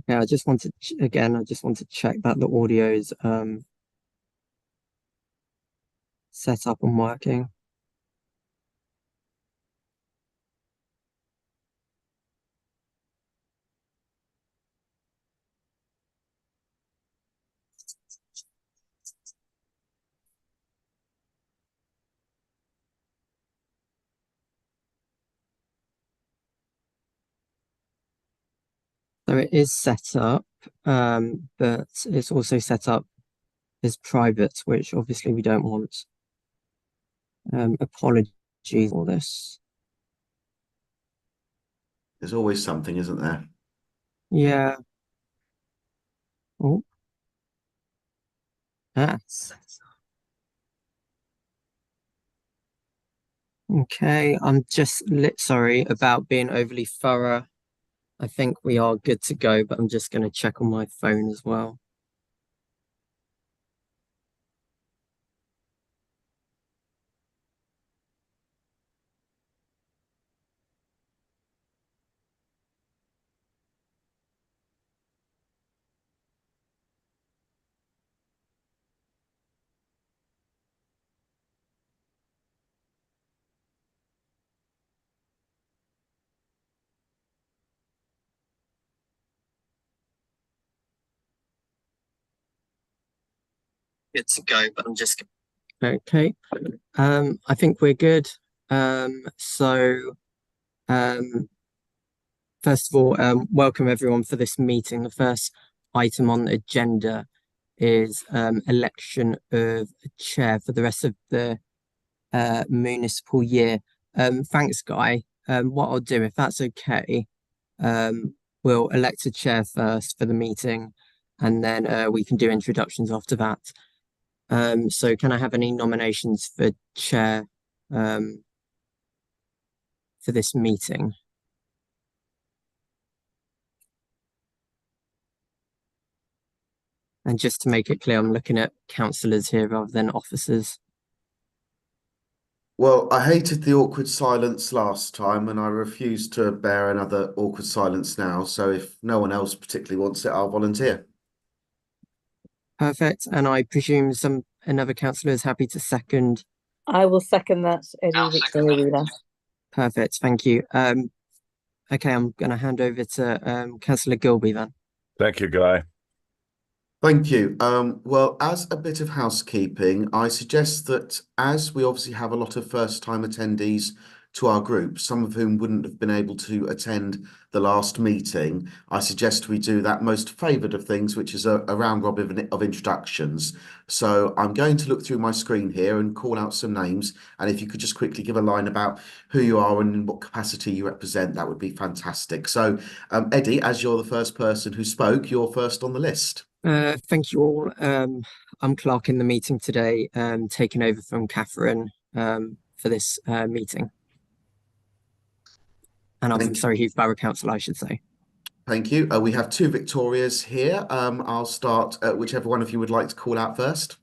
Yeah, I just wanted again, I just want to check that the audio's set up and working. So it is set up, but it's also set up as private, which obviously we don't want. Apologies for this. There's always something, isn't there? Yeah. Oh, that's okay. I'm just lit sorry about being overly thorough. I think we are good to go, but I'm just going to check on my phone as well. Good to go, but I'm just okay. I think we're good. So um, first of all, welcome everyone for this meeting. The first item on the agenda is election of a chair for the rest of the municipal year. Thanks, Guy. What I'll do, if that's okay, um, we'll elect a chair first for the meeting, and then we can do introductions after that. So can I have any nominations for chair um, for this meeting? And just to make it clear, I'm looking at councillors here rather than officers. Well, I hated the awkward silence last time, and I refuse to bear another awkward silence now. So if no one else particularly wants it, I'll volunteer. Perfect. And I presume some another councillor is happy to second. I will second that, Eddie I'll second Victoria that. Wheeler. Perfect. Thank you. Okay, I'm going to hand over to Councillor Gilby then. Thank you, Guy. Thank you. Well, as a bit of housekeeping, I suggest that as we obviously have a lot of first-time attendees to our group, some of whom wouldn't have been able to attend the last meeting, I suggest we do that most favoured of things, which is a round robin of introductions. So I'm going to look through my screen here and call out some names. And if you could just quickly give a line about who you are and in what capacity you represent, that would be fantastic. So, Eddie, as you're the first person who spoke, you're first on the list. Thank you all. I'm clerking the meeting today, taking over from Catherine for this meeting. And I'm sorry, Heath Borough Council, I should say. Thank you. We have two Victorias here. I'll start whichever one of you would like to call out first.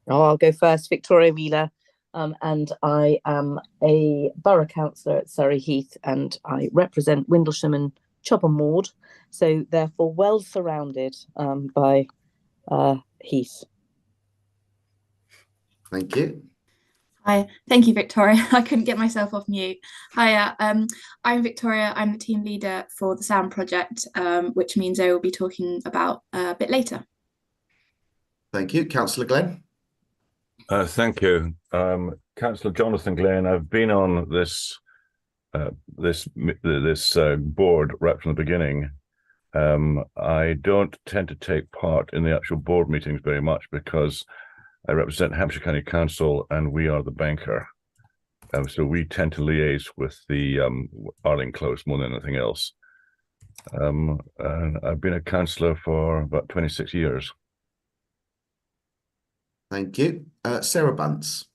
Oh, I'll go first, Victoria Wheeler. And I am a borough councillor at Surrey Heath, and I represent Windlesham and Chobham Ward, so therefore well surrounded by Heath. Thank you. Hi, thank you, Victoria. I couldn't get myself off mute. Hiya, I'm Victoria. I'm the team leader for the Sound Project, which means I will be talking about a bit later. Thank you. Councillor Glenn. Thank you. Councillor Jonathan Glenn, I've been on this board right from the beginning. I don't tend to take part in the actual board meetings very much because I represent Hampshire County Council and we are the banker. So we tend to liaise with the Arling Close more than anything else. And I've been a councillor for about 26 years. Thank you. Sarah Bunce.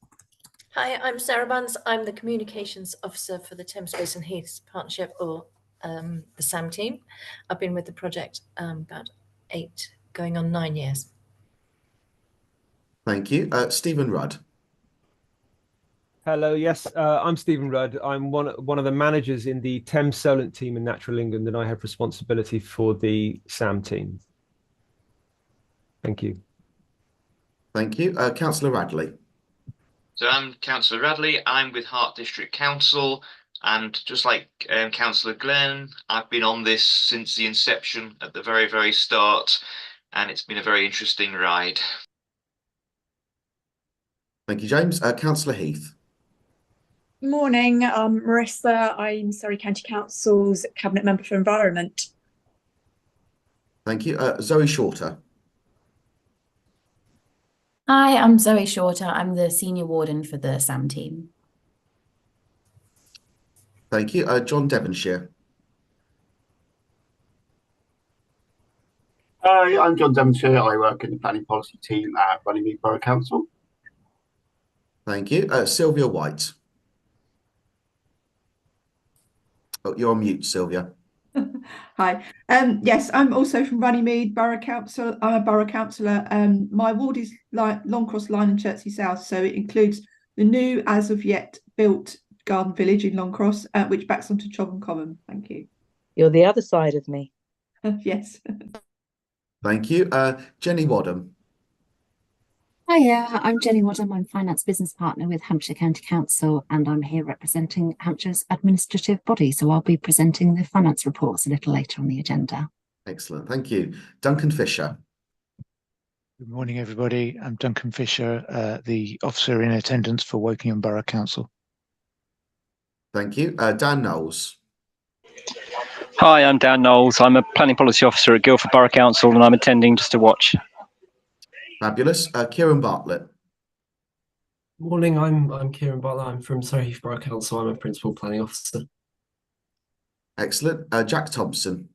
Hi, I'm Sarah Bunce. I'm the Communications Officer for the Thames Basin Heath Partnership, or the SAM team. I've been with the project about 8, going on 9 years. Thank you. Stephen Rudd. Hello, yes, I'm Stephen Rudd. I'm one of the managers in the Thames Solent team in Natural England, and I have responsibility for the SAM team. Thank you. Thank you. Councillor Radley. So I'm Councillor Radley. I'm with Hart District Council, and just like Councillor Glenn, I've been on this since the inception at the very, very start, and it's been a very interesting ride. Thank you, James. Councillor Heath. Morning, Marissa. I'm Surrey County Council's Cabinet Member for Environment. Thank you. Zoe Shorter. Hi, I'm Zoe Shorter. I'm the Senior Warden for the SAM team. Thank you. John Devonshire. Hi, I'm John Devonshire. I work in the planning policy team at Runnymede Borough Council. Thank you. Sylvia White. Oh, you're on mute, Sylvia. Hi. Yes, I'm also from Runnymede Borough Council. I'm a borough councillor. My ward is Longcross, Lyne and Chertsey South, so it includes the new, as of yet built garden village in Longcross, which backs onto Chobham Common. Thank you. You're the other side of me. Yes. Thank you. Jenny Wadham. Hiya, I'm Jenny Wadham. I'm Finance Business Partner with Hampshire County Council, and I'm here representing Hampshire's administrative body. So I'll be presenting the finance reports a little later on the agenda. Excellent. Thank you. Duncan Fisher. Good morning, everybody. I'm Duncan Fisher, the officer in attendance for Wokingham Borough Council. Thank you. Dan Knowles. Hi, I'm Dan Knowles. I'm a planning policy officer at Guildford Borough Council, and I'm attending just to watch. Fabulous. Kieran Bartlett. Morning, I'm Kieran Bartlett. I'm from Surrey Heath Borough Council. I'm a principal planning officer. Excellent. Jack Thompson.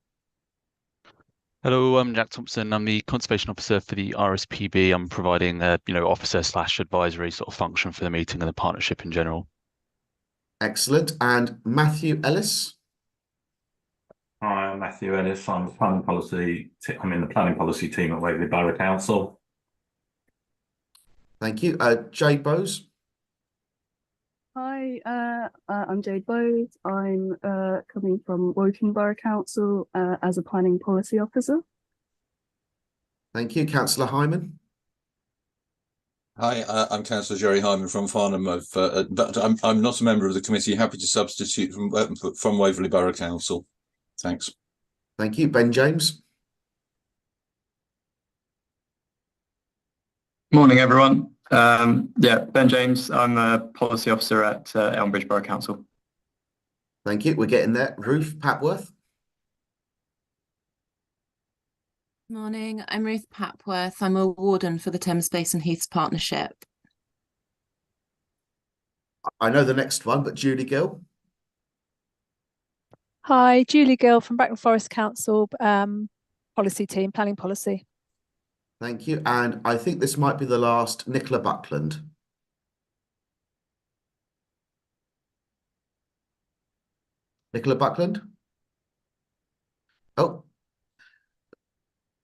Hello, I'm Jack Thompson. I'm the conservation officer for the RSPB. I'm providing a officer/advisory sort of function for the meeting and the partnership in general. Excellent. And Matthew Ellis. Hi, I'm Matthew Ellis. I'm in the planning policy team at Waverley Borough Council. Thank you. Jade Bowes. Hi, I'm Jade Bowes. I'm coming from Woking Borough Council as a planning policy officer. Thank you. Councillor Hyman. Hi, I'm Councillor Jerry Hyman from Farnham. But I'm not a member of the committee. Happy to substitute from Waverley Borough Council. Thanks. Thank you. Ben James. Morning, everyone. Ben James. I'm a policy officer at Elmbridge Borough Council. Thank you. We're getting there. Ruth Papworth. Morning, I'm Ruth Papworth. I'm a warden for the Thames Basin Heath Partnership. I know the next one, but Julie Gill. Hi, Julie Gill from Bracknell Forest Council, policy team, planning policy. Thank you. And I think this might be the last, Nicola Buckland. Nicola Buckland? Oh.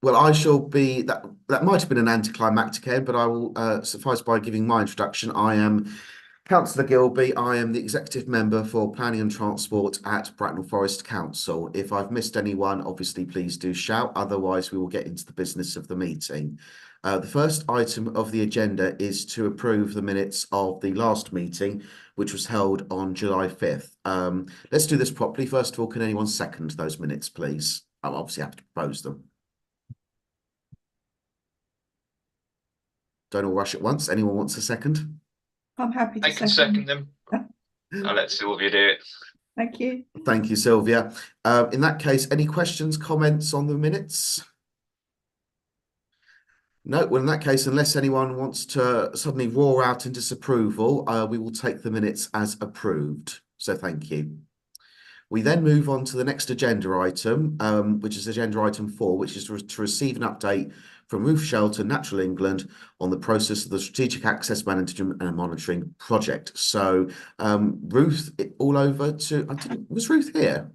Well, I shall be, that might have been an anticlimactic end, but I will suffice by giving my introduction. I am Councillor Gilby. I am the Executive Member for Planning and Transport at Bracknell Forest Council. If I've missed anyone, obviously please do shout. Otherwise, we will get into the business of the meeting. The first item of the agenda is to approve the minutes of the last meeting, which was held on July 5th. Let's do this properly. First of all, can anyone second those minutes, please? I'll obviously have to propose them. Don't all rush at once. Anyone wants a second? I'm happy to I can second them. I'll let Sylvia do it. Thank you. Thank you, Sylvia. In that case, any questions, comments on the minutes? No, well, in that case, unless anyone wants to suddenly roar out in disapproval, we will take the minutes as approved. So thank you. We then move on to the next agenda item, which is agenda item 4, which is to receive an update from Ruth Shelton, Natural England, on the process of the Strategic Access Management and Monitoring Project. So, Ruth, all over to, was Ruth here?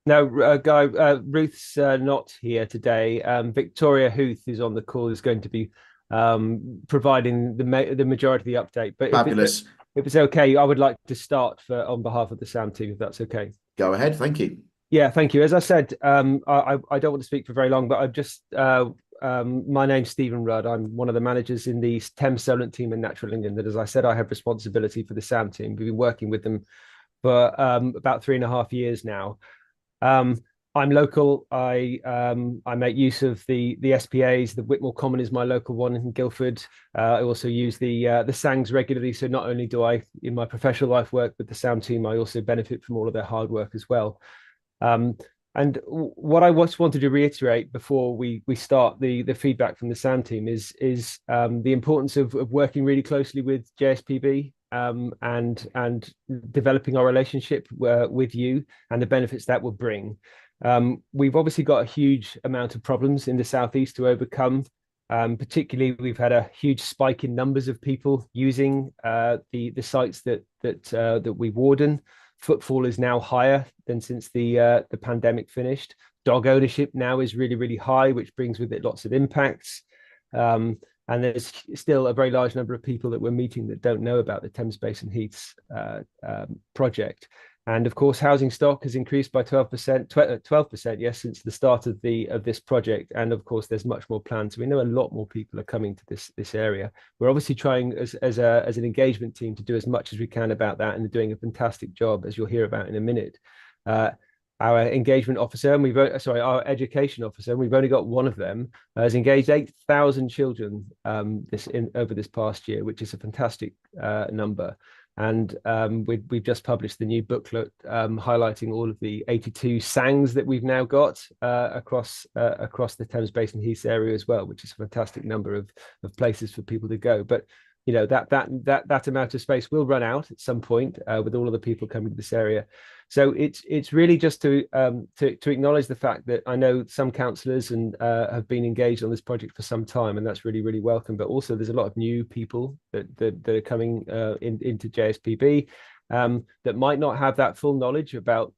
No, Ruth's not here today. Victoria Heath is on the call, is going to be providing the majority of the update. But Fabulous. if it's okay, I would like to start on behalf of the SAM team, if that's okay. Go ahead. Thank you. Yeah, thank you. As I said, I don't want to speak for very long, but I've just my name's Stephen Rudd. I'm one of the managers in the Thames Solent team in Natural England. And as I said, I have responsibility for the SAM team. We've been working with them for about 3.5 years now. I'm local. I make use of the SPAs. The Whitmore Common is my local one in Guildford. I also use the SANGs regularly. So not only do I, in my professional life, work with the SAM team, I also benefit from all of their hard work as well. And what I just wanted to reiterate before we start the feedback from the SAM team is the importance of working really closely with JSPB and developing our relationship with you and the benefits that will bring. We've obviously got a huge amount of problems in the southeast to overcome. Particularly, we've had a huge spike in numbers of people using the sites that we warden. Footfall is now higher than since the pandemic finished. Dog ownership now is really, really high, which brings with it lots of impacts. And there's still a very large number of people that we're meeting that don't know about the Thames Basin Heaths project. And of course, housing stock has increased by 12%, yes, since the start of this project. And of course, there's much more planned. So we know a lot more people are coming to this area. We're obviously trying as an engagement team to do as much as we can about that, and they're doing a fantastic job, as you'll hear about in a minute. Our engagement officer, and our education officer, and we've only got one of them, has engaged 8,000 children over this past year, which is a fantastic number. And we've just published the new booklet highlighting all of the 82 SANGs that we've now got across the Thames Basin Heath area as well, which is a fantastic number of places for people to go. But you know that amount of space will run out at some point with all of the people coming to this area. So it's really just to acknowledge the fact that I know some councillors and have been engaged on this project for some time, and that's really, really welcome. But also there's a lot of new people that are coming into JSPB that might not have that full knowledge about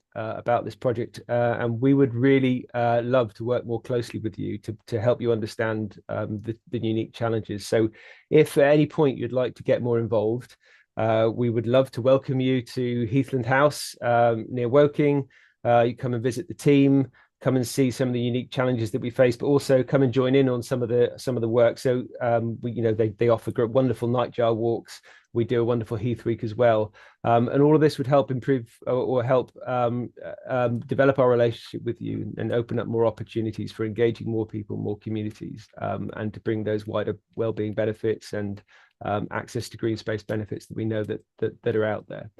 this project, and we would really love to work more closely with you to help you understand the unique challenges. So if at any point you'd like to get more involved, we would love to welcome you to Heathland House near Woking. You come and visit the team, come and see some of the unique challenges that we face, but also come and join in on some of the work. So they offer wonderful nightjar walks. We do a wonderful Heath week as well, and all of this would help improve or help develop our relationship with you and open up more opportunities for engaging more people, more communities, and to bring those wider wellbeing benefits and access to green space benefits that we know that are out there.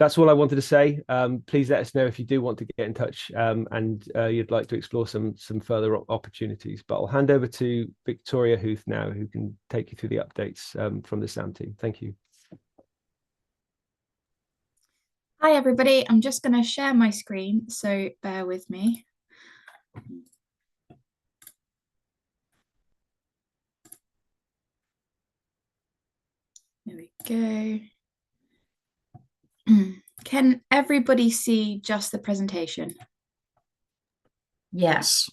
That's all I wanted to say. Please let us know if you do want to get in touch and you'd like to explore some further opportunities. But I'll hand over to Victoria Heath now, who can take you through the updates from the SAM team. Thank you. Hi, everybody. I'm just going to share my screen, so bear with me. There we go. Can everybody see just the presentation? Yes.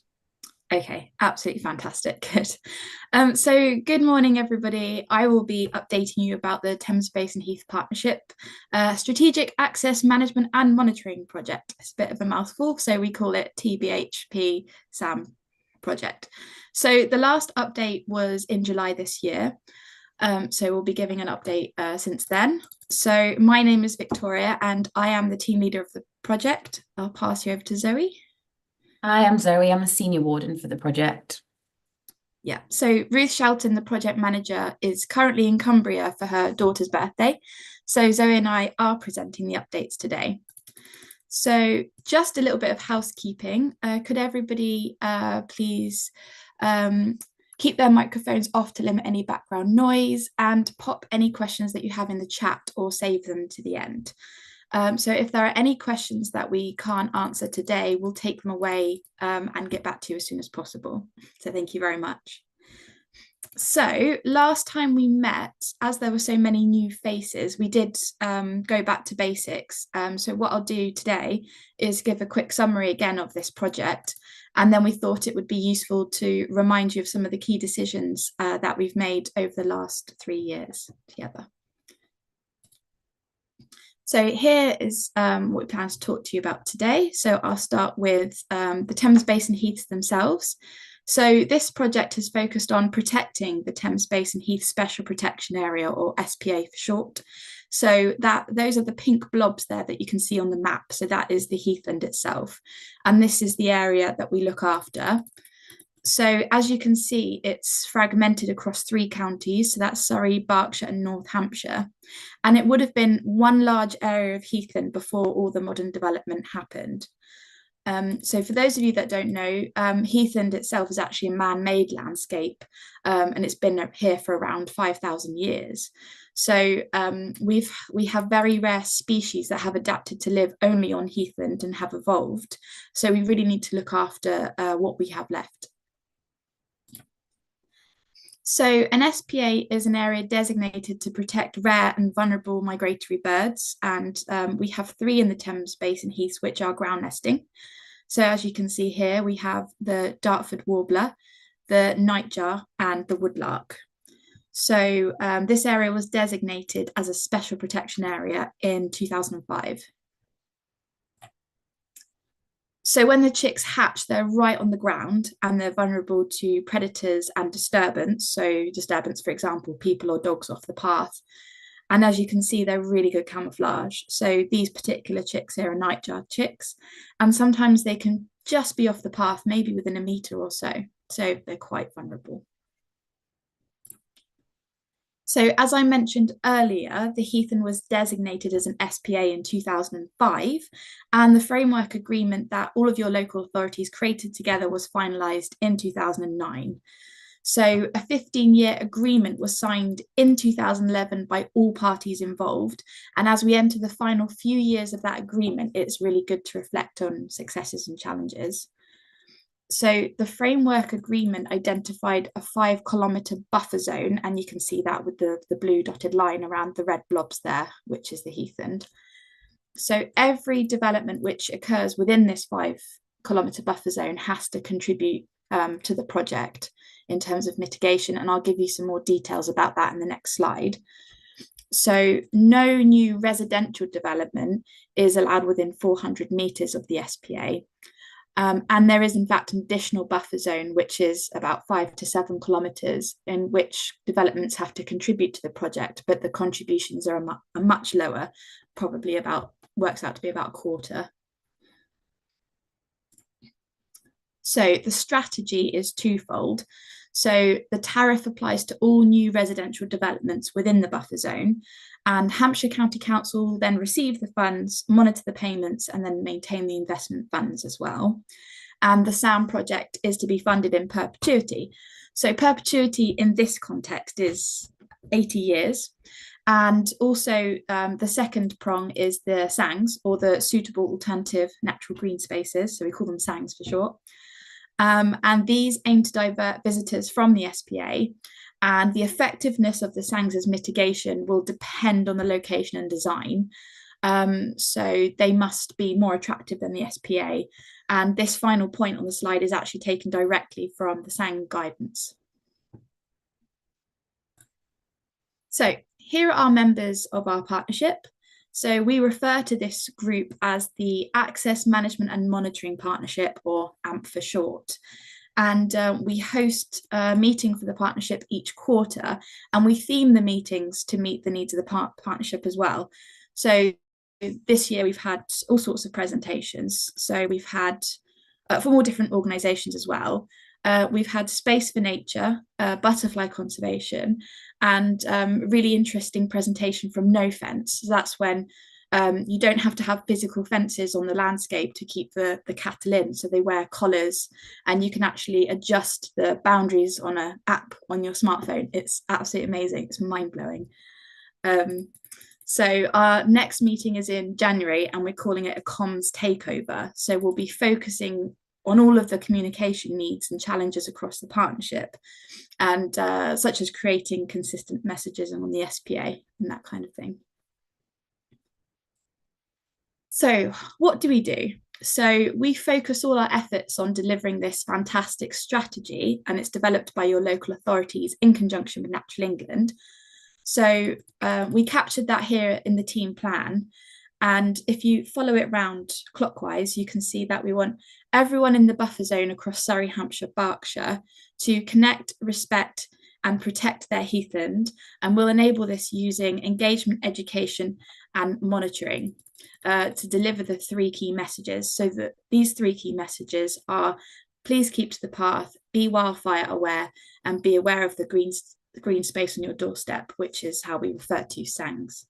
Okay, absolutely fantastic. Good. So good morning, everybody. I will be updating you about the Thames Basin Heath Partnership Strategic Access Management and Monitoring Project. It's a bit of a mouthful, so we call it TBHP SAM project. So the last update was in July this year. So we'll be giving an update since then. So my name is Victoria and I am the team leader of the project. I'll pass you over to Zoe. Hi, I'm Zoe. I'm a senior warden for the project. Yeah, so Ruth Shelton, the project manager, is currently in Cumbria for her daughter's birthday. So Zoe and I are presenting the updates today. So just a little bit of housekeeping. Could everybody please keep their microphones off to limit any background noise, and pop any questions that you have in the chat or save them to the end. So if there are any questions that we can't answer today, we'll take them away and get back to you as soon as possible. So thank you very much. So last time we met, as there were so many new faces, we did go back to basics. So what I'll do today is give a quick summary again of this project. And then we thought it would be useful to remind you of some of the key decisions that we've made over the last 3 years together. So here is what we plan to talk to you about today. So I'll start with the Thames Basin Heaths themselves. So this project is focused on protecting the Thames Basin Heath Special Protection Area, or SPA for short. So those are the pink blobs there that you can see on the map. So that is the heathland itself. And this is the area that we look after. So as you can see, it's fragmented across 3 counties. So that's Surrey, Berkshire and North Hampshire. And it would have been one large area of heathland before all the modern development happened. So for those of you that don't know, heathland itself is actually a man-made landscape, and it's been here for around 5,000 years. So we have very rare species that have adapted to live only on heathland and have evolved. So we really need to look after what we have left. So an SPA is an area designated to protect rare and vulnerable migratory birds, and we have 3 in the Thames Basin Heaths which are ground nesting. So as you can see here, we have the Dartford warbler, the nightjar and the woodlark. So this area was designated as a special protection area in 2005. So when the chicks hatch, they're right on the ground and they're vulnerable to predators and disturbance. So disturbance, for example, people or dogs off the path. And as you can see, they're really good camouflage. So these particular chicks here are nightjar chicks, and sometimes they can just be off the path, maybe within a metre or so. So they're quite vulnerable. So as I mentioned earlier, the heathland was designated as an SPA in 2005, and the framework agreement that all of your local authorities created together was finalised in 2009. So a 15-year agreement was signed in 2011 by all parties involved. And as we enter the final few years of that agreement, it's really good to reflect on successes and challenges. So the framework agreement identified a 5-kilometre buffer zone, and you can see that with the blue dotted line around the red blobs there, which is the heathland. So every development which occurs within this 5-kilometre buffer zone has to contribute to the project in terms of mitigation, and I'll give you some more details about that in the next slide. So no new residential development is allowed within 400 metres of the SPA. And there is in fact an additional buffer zone, which is about 5 to 7 kilometres, in which developments have to contribute to the project, but the contributions are much lower, probably works out to be about a quarter. So the strategy is twofold. So the tariff applies to all new residential developments within the buffer zone, and Hampshire County Council will then receive the funds, monitor the payments, and then maintain the investment funds as well. And the SAM project is to be funded in perpetuity. So perpetuity in this context is 80 years. And also the second prong is the SANGs, or the Suitable Alternative Natural Green Spaces. So we call them SANGs for short. And these aim to divert visitors from the SPA, and the effectiveness of the SANGs as mitigation will depend on the location and design. So they must be more attractive than the SPA. And this final point on the slide is actually taken directly from the SANG guidance. So here are members of our partnership. So we refer to this group as the Access Management and Monitoring Partnership, or AMP for short. And we host a meeting for the partnership each quarter, and we theme the meetings to meet the needs of the partnership as well. So this year we've had all sorts of presentations. So we've had, from all different organisations as well, we've had Space for Nature, Butterfly Conservation, and really interesting presentation from No Fence. So that's when you don't have to have physical fences on the landscape to keep the cattle in. So they wear collars, and you can actually adjust the boundaries on an app on your smartphone. It's absolutely amazing. It's mind-blowing. So our next meeting is in January, and we're calling it a comms takeover. So we'll be focusing on all of the communication needs and challenges across the partnership, and such as creating consistent messages on the SPA and that kind of thing. So what do we do? So we focus all our efforts on delivering this fantastic strategy, and it's developed by your local authorities in conjunction with Natural England. So we captured that here in the team plan, And if you follow it round clockwise, you can see that we want everyone in the buffer zone across Surrey, Hampshire, Berkshire to connect, respect, and protect their heathland. And we'll enable this using engagement, education, and monitoring to deliver the 3 key messages. So that these 3 key messages are: please keep to the path, be wildfire aware, and be aware of the green space on your doorstep, which is how we refer to SANGs.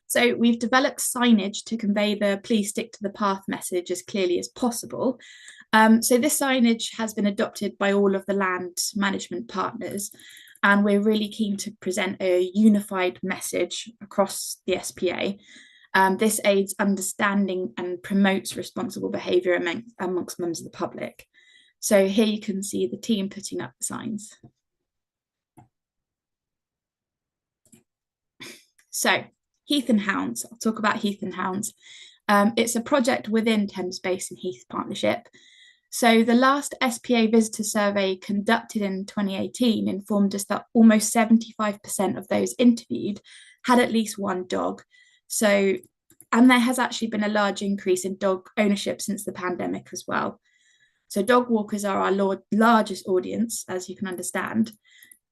So we've developed signage to convey the please stick to the path message as clearly as possible. So this signage has been adopted by all of the land management partners, and we're really keen to present a unified message across the SPA. This aids understanding and promotes responsible behaviour amongst members of the public. So here you can see the team putting up the signs. So Heath and Hounds, I'll talk about Heath and Hounds. It's a project within Thames Basin Heath Partnership. So the last SPA visitor survey conducted in 2018 informed us that almost 75% of those interviewed had at least one dog. So, and there has actually been a large increase in dog ownership since the pandemic as well. So dog walkers are our largest audience, as you can understand.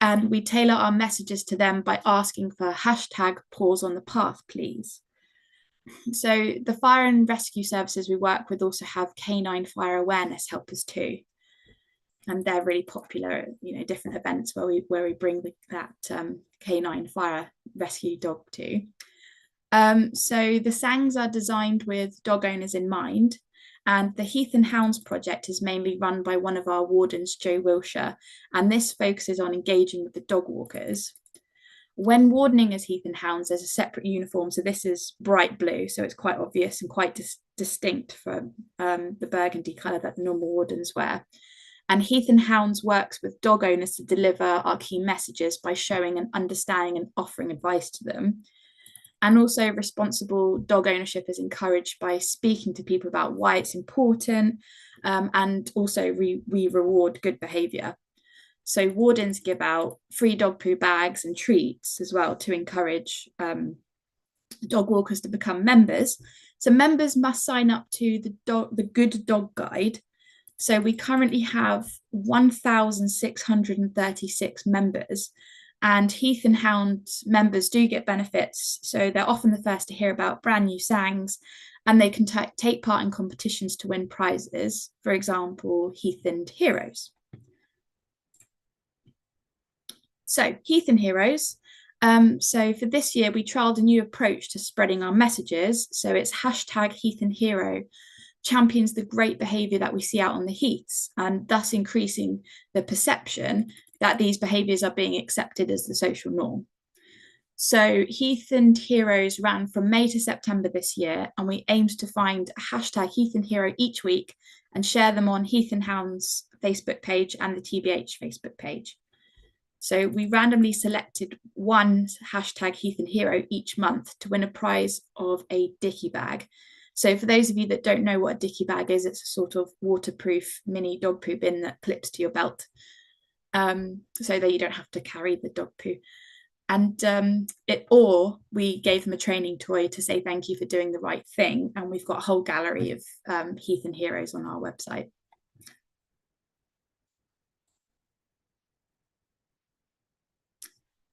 And we tailor our messages to them by asking for #pause on the path, please. So the fire and rescue services we work with also have canine fire awareness helpers too. And they're really popular at, different events where we bring that canine fire rescue dog to. So the SANGs are designed with dog owners in mind. And the Heath and Hounds project is mainly run by one of our wardens, Joe Wilshire, and this focuses on engaging with the dog walkers. When wardening as Heath and Hounds, there's a separate uniform, so this is bright blue, so it's quite obvious and quite distinct from the burgundy colour that the normal wardens wear. And Heath and Hounds works with dog owners to deliver our key messages by showing and understanding and offering advice to them. And also responsible dog ownership is encouraged by speaking to people about why it's important, and also we reward good behaviour. So wardens give out free dog poo bags and treats as well to encourage dog walkers to become members. So members must sign up to the Good Dog Guide. So we currently have 1,636 members. And Heath and Hound members do get benefits, so they're often the first to hear about brand new SANGs, and they can take part in competitions to win prizes, for example, Heath and Heroes. So Heath and Heroes. So for this year, we trialled a new approach to spreading our messages. So it's #Heath and Hero champions the great behaviour that we see out on the heaths, and thus increasing the perception that these behaviours are being accepted as the social norm. So Heath and Heroes ran from May to September this year, and we aimed to find a #Heath and Hero each week and share them on Heath and Hounds Facebook page and the TBH Facebook page. So we randomly selected one #Heath and Hero each month to win a prize of a dicky bag. So for those of you that don't know what a dicky bag is, it's a sort of waterproof mini dog poo bin that clips to your belt, so that you don't have to carry the dog poo. And or we gave them a training toy to say thank you for doing the right thing. And we've got a whole gallery of Heath and Heroes on our website.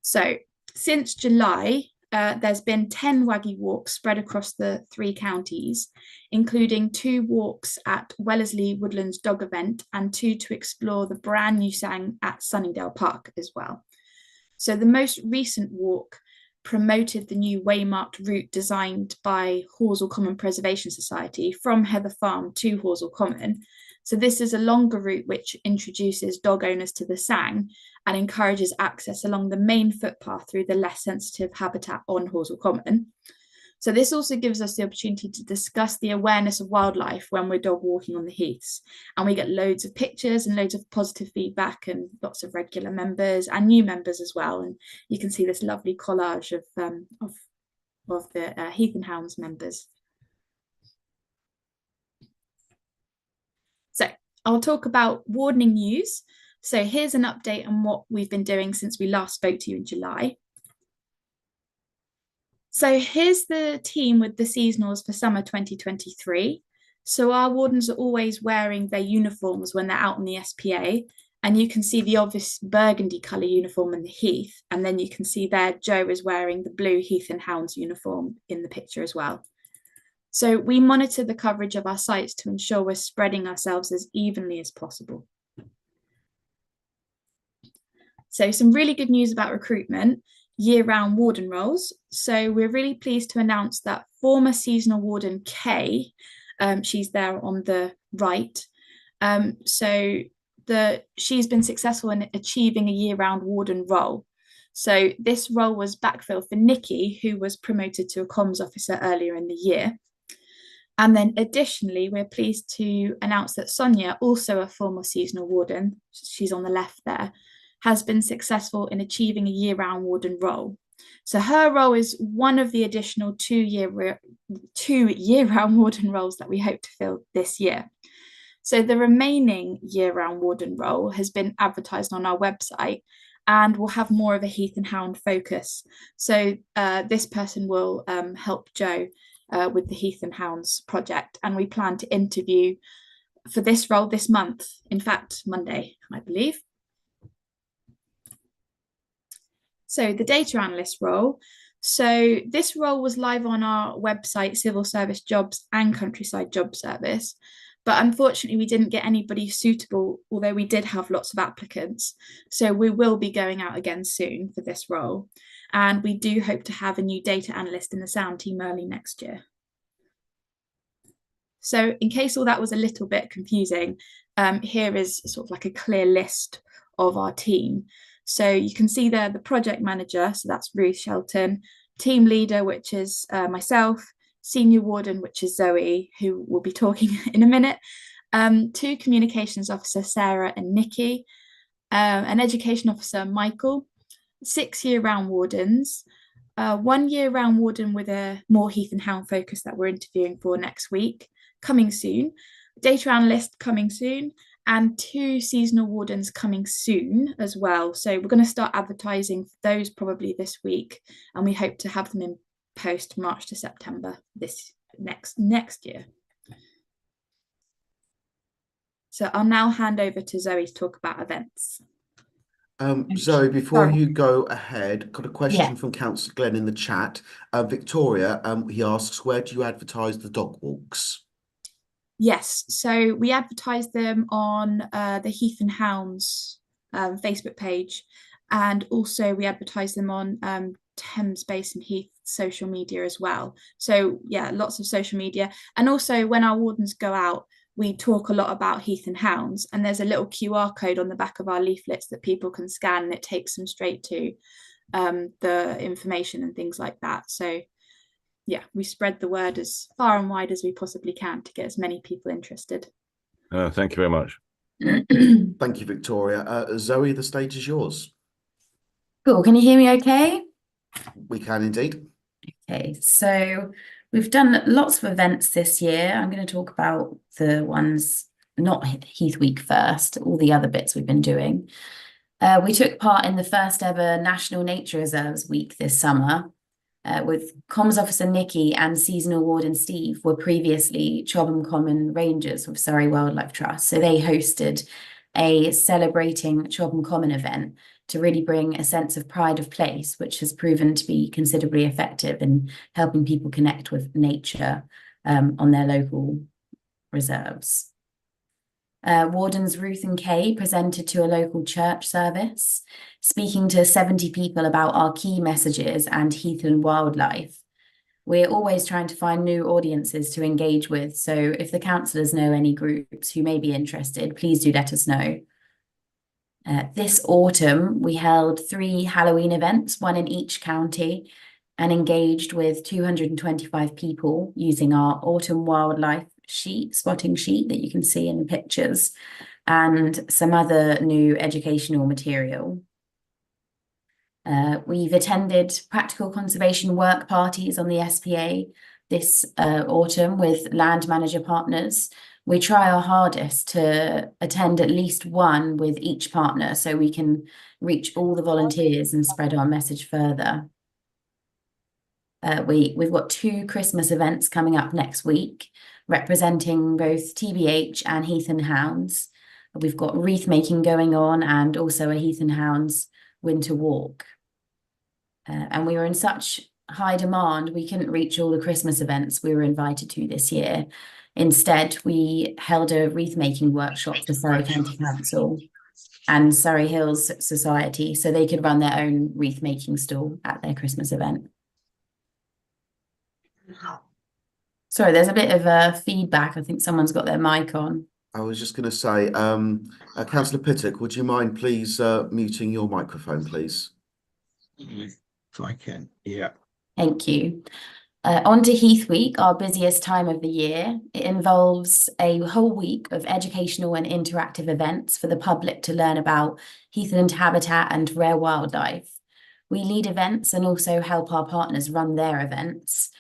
So since July, there's been 10 Waggy walks spread across the 3 counties, including 2 walks at Wellesley Woodlands Dog Event and 2 to explore the brand new SANG at Sunningdale Park as well. So the most recent walk promoted the new waymarked route designed by Horsell Common Preservation Society from Heather Farm to Horsell Common. So this is a longer route which introduces dog owners to the SANG and encourages access along the main footpath through the less sensitive habitat on Horsell Common. So this also gives us the opportunity to discuss the awareness of wildlife when we're dog walking on the heaths. And we get loads of pictures and loads of positive feedback and lots of regular members and new members as well. And you can see this lovely collage of the Heath and Hounds members. So I'll talk about wardening news. So here's an update on what we've been doing since we last spoke to you in July. So here's the team with the seasonals for summer 2023. So our wardens are always wearing their uniforms when they're out on the SPA. And you can see the obvious burgundy colour uniform in the Heath. And then you can see there Joe is wearing the blue Heath and Hounds uniform in the picture as well. So we monitor the coverage of our sites to ensure we're spreading ourselves as evenly as possible. So some really good news about recruitment, year-round warden roles. So we're really pleased to announce that former seasonal warden Kay, she's there on the right. She's been successful in achieving a year-round warden role. So this role was backfill for Nikki, who was promoted to a comms officer earlier in the year. And then additionally, we're pleased to announce that Sonia, also a former seasonal warden, she's on the left there, has been successful in achieving a year-round warden role. So her role is one of the additional two year-round warden roles that we hope to fill this year. So the remaining year-round warden role has been advertised on our website and will have more of a Heath and Hound focus. So this person will help Joe with the Heath and Hounds project, and we plan to interview for this role this month, in fact Monday, I believe. So the data analyst role. So this role was live on our website, Civil Service Jobs and Countryside Job Service, but unfortunately we didn't get anybody suitable, although we did have lots of applicants. So we will be going out again soon for this role. And we do hope to have a new data analyst in the sound team early next year. So in case all that was a little bit confusing, here is sort of like a clear list of our team. So you can see there the project manager, so that's Ruth Shelton, team leader, which is myself, senior warden, which is Zoe, who will be talking in a minute, two communications officer, Sarah and Nikki, an education officer, Michael, 6 year-round wardens, 1 year-round warden with a more Heath and Hound focus that we're interviewing for next week, coming soon, data analyst coming soon, and 2 seasonal wardens coming soon as well. So we're going to start advertising for those probably this week, and we hope to have them in post March to September this next year. So I'll now hand over to Zoe to talk about events. Zoe, before Sorry. you go ahead, got a question Yeah. from Councillor Glenn in the chat. Victoria, he asks, where do you advertise the dog walks? Yes, so we advertise them on the Heath and Hounds Facebook page, and also we advertise them on Thames Basin Heath social media as well. So yeah, lots of social media. And also when our wardens go out, we talk a lot about Heath and Hounds, and there's a little QR code on the back of our leaflets that people can scan, and it takes them straight to the information and things like that. So yeah, we spread the word as far and wide as we possibly can to get as many people interested. Thank you very much. Thank you, Victoria. Zoe, the stage is yours. Cool. Can you hear me okay? We can indeed. Okay, so we've done lots of events this year. I'm going to talk about the ones, not Heath Week first, all the other bits we've been doing. We took part in the first ever National Nature Reserves Week this summer. With Comms Officer Nikki and Seasonal Warden Steve were previously Chobham Common Rangers with Surrey Wildlife Trust. So they hosted a celebrating Chobham Common event to really bring a sense of pride of place, which has proven to be considerably effective in helping people connect with nature on their local reserves. Wardens Ruth and Kay presented to a local church service, speaking to 70 people about our key messages and Heath and wildlife. We're always trying to find new audiences to engage with, so if the councillors know any groups who may be interested, please do let us know. This autumn, we held 3 Halloween events, 1 in each county, and engaged with 225 people using our autumn wildlife spotting sheet that you can see in the pictures, and some other new educational material. We've attended practical conservation work parties on the SPA this autumn with land manager partners. We try our hardest to attend at least one with each partner so we can reach all the volunteers and spread our message further. We've got 2 Christmas events coming up next week, representing both TBH and Heath and Hounds. We've got wreath making going on and also a Heath and Hounds winter walk. And we were in such high demand, we couldn't reach all the Christmas events we were invited to this year. Instead, we held a wreath making workshop for Surrey County Council and Surrey Hills Society so they could run their own wreath making stall at their Christmas event. Sorry, there's a bit of feedback. I think someone's got their mic on. I was just going to say, Councillor Pittock, would you mind please muting your microphone, please? If I can, yeah. Thank you. On to Heath Week, our busiest time of the year. It involves a whole week of educational and interactive events for the public to learn about heathland habitat and rare wildlife. We lead events and also help our partners run their events.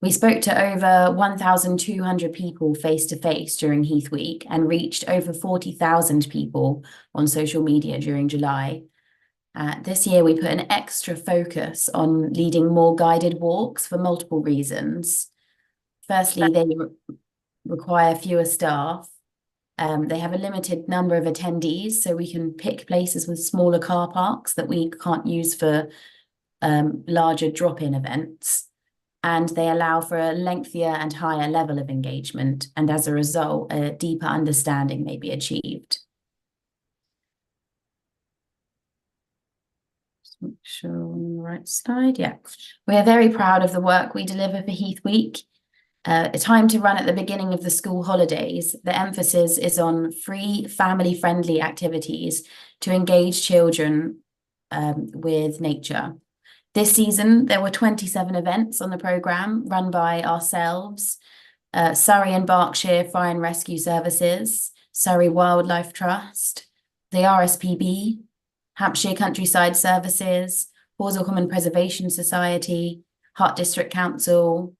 We spoke to over 1,200 people face-to-face during Heath Week and reached over 40,000 people on social media during July. This year, we put an extra focus on leading more guided walks for multiple reasons. Firstly, they require fewer staff. They have a limited number of attendees, so we can pick places with smaller car parks that we can't use for larger drop-in events. And they allow for a lengthier and higher level of engagement. And as a result, a deeper understanding may be achieved. Make sure on the right slide. Yeah, we are very proud of the work we deliver for Heath Week. A time to run at the beginning of the school holidays. The emphasis is on free, family-friendly activities to engage children with nature. This season, there were 27 events on the programme run by ourselves, Surrey and Berkshire Fire and Rescue Services, Surrey Wildlife Trust, the RSPB, Hampshire Countryside Services, Horsell Common Preservation Society, Hart District Council,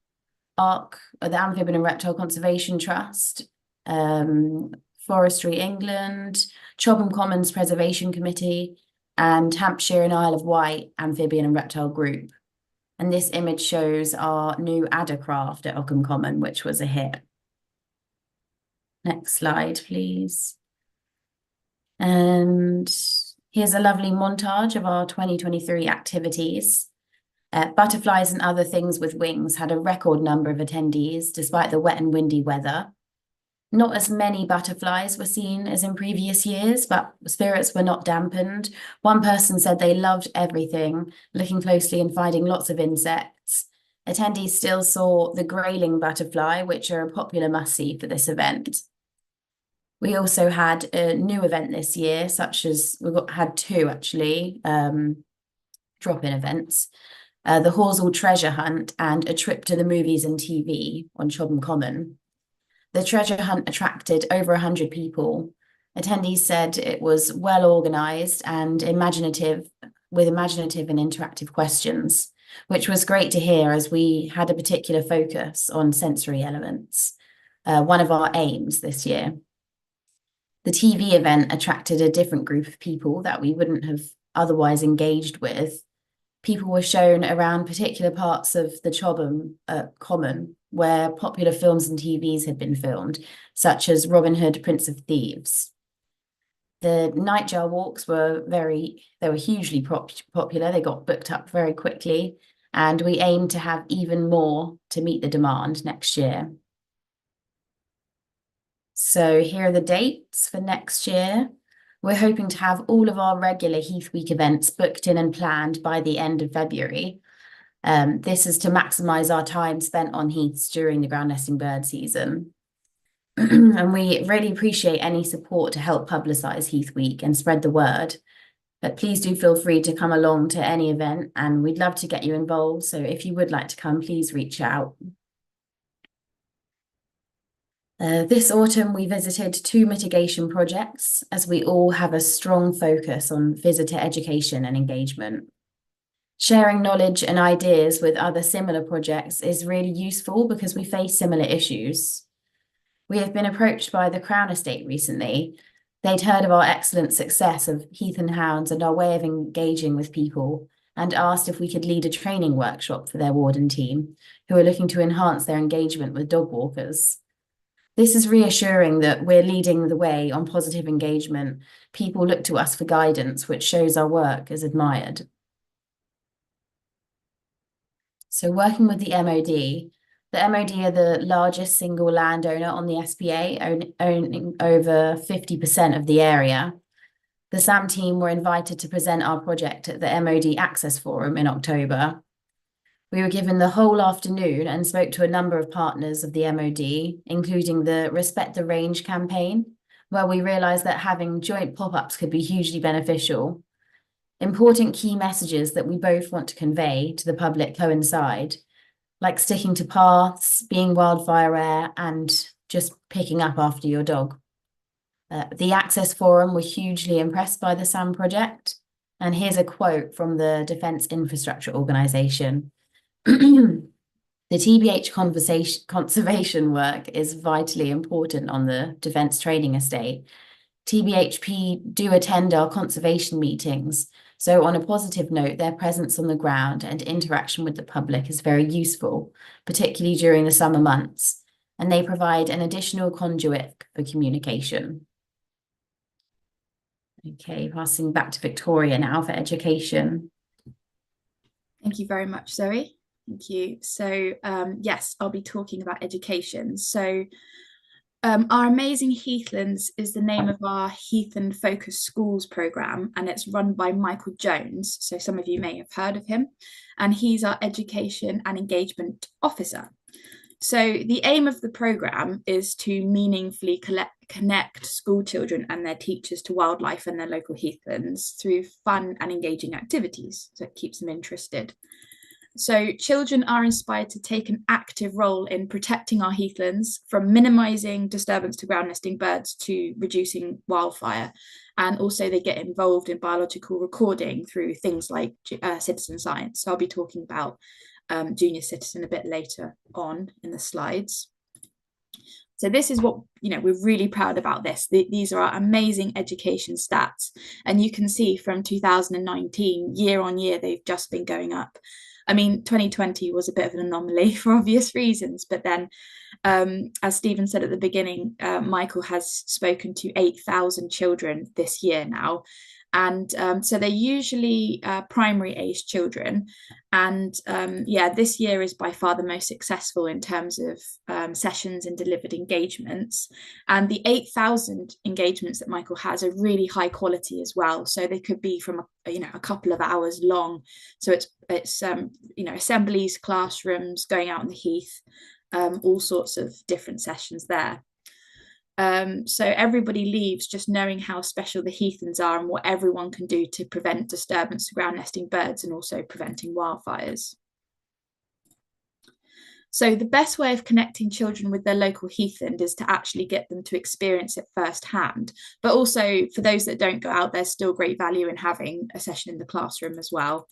ARC, the Amphibian and Reptile Conservation Trust, Forestry England, Chobham Commons Preservation Committee, and Hampshire and Isle of Wight Amphibian and Reptile Group. And this image shows our new adder craft at Ockham Common, which was a hit. Next slide, please. And here's a lovely montage of our 2023 activities. Butterflies and Other Things with Wings had a record number of attendees despite the wet and windy weather. Not as many butterflies were seen as in previous years, but spirits were not dampened. One person said they loved everything, looking closely and finding lots of insects. Attendees still saw the grayling butterfly, which are a popular must-see for this event. We also had a new event this year, such as had 2 actually, drop-in events. The Horsell Treasure Hunt and a trip to the movies and TV on Chobham Common. The treasure hunt attracted over 100 people. Attendees said it was well organised and imaginative and interactive questions, which was great to hear as we had a particular focus on sensory elements, one of our aims this year. The TV event attracted a different group of people that we wouldn't have otherwise engaged with. People were shown around particular parts of the Chobham Common where popular films and TVs had been filmed, such as Robin Hood, Prince of Thieves. The nightjar walks were hugely popular. They got booked up very quickly, and we aim to have even more to meet the demand next year. So here are the dates for next year. We're hoping to have all of our regular Heath Week events booked in and planned by the end of February. This is to maximise our time spent on heaths during the ground nesting bird season. And we really appreciate any support to help publicise Heath Week and spread the word. But please do feel free to come along to any event, and we'd love to get you involved. So if you would like to come, please reach out. This autumn, we visited 2 mitigation projects as we all have a strong focus on visitor education and engagement. Sharing knowledge and ideas with other similar projects is really useful because we face similar issues. We have been approached by the Crown Estate recently. They'd heard of our excellent success of Heath and Hounds and our way of engaging with people and asked if we could lead a training workshop for their warden team, who are looking to enhance their engagement with dog walkers. This is reassuring that we're leading the way on positive engagement. People look to us for guidance, which shows our work is admired. So working with the MOD are the largest single landowner on the SPA, owning over 50% of the area. The SAM team were invited to present our project at the MOD Access Forum in October. We were given the whole afternoon and spoke to a number of partners of the MOD, including the Respect the Range campaign, where we realised that having joint pop-ups could be hugely beneficial. Important key messages that we both want to convey to the public coincide, like sticking to paths, being wildfire aware, and just picking up after your dog. The Access Forum were hugely impressed by the SAM project. And here's a quote from the Defence Infrastructure Organisation. The TBH conservation work is vitally important on the Defence Training Estate. TBHP do attend our conservation meetings, so on a positive note, their presence on the ground and interaction with the public is very useful, particularly during the summer months, and they provide an additional conduit for communication. Okay, passing back to Victoria now for education. Thank you very much, Zoe. Thank you. So yes, I'll be talking about education. So our Amazing Heathlands is the name of our Heathland Focus Schools programme, and it's run by Michael Jones. So some of you may have heard of him, and he's our Education and Engagement Officer. So the aim of the programme is to meaningfully connect school children and their teachers to wildlife and their local heathlands through fun and engaging activities, so it keeps them interested. So children are inspired to take an active role in protecting our heathlands, from minimising disturbance to ground nesting birds to reducing wildfire. And also they get involved in biological recording through things like citizen science. So I'll be talking about junior citizen a bit later on in the slides. So this is what, we're really proud about this. These are our amazing education stats. And you can see from 2019, year on year, they've just been going up. I mean, 2020 was a bit of an anomaly for obvious reasons, but then as Stephen said at the beginning, Michael has spoken to 8,000 children this year now. And so they're usually primary age children. And yeah, this year is by far the most successful in terms of sessions and delivered engagements. And the 8,000 engagements that Michael has are really high quality as well. So they could be from a couple of hours long. So it's assemblies, classrooms, going out on the heath, all sorts of different sessions there. So everybody leaves just knowing how special the heathlands are and what everyone can do to prevent disturbance to ground nesting birds and also preventing wildfires. So the best way of connecting children with their local heathland is to actually get them to experience it firsthand. But also for those that don't go out, there's still great value in having a session in the classroom as well.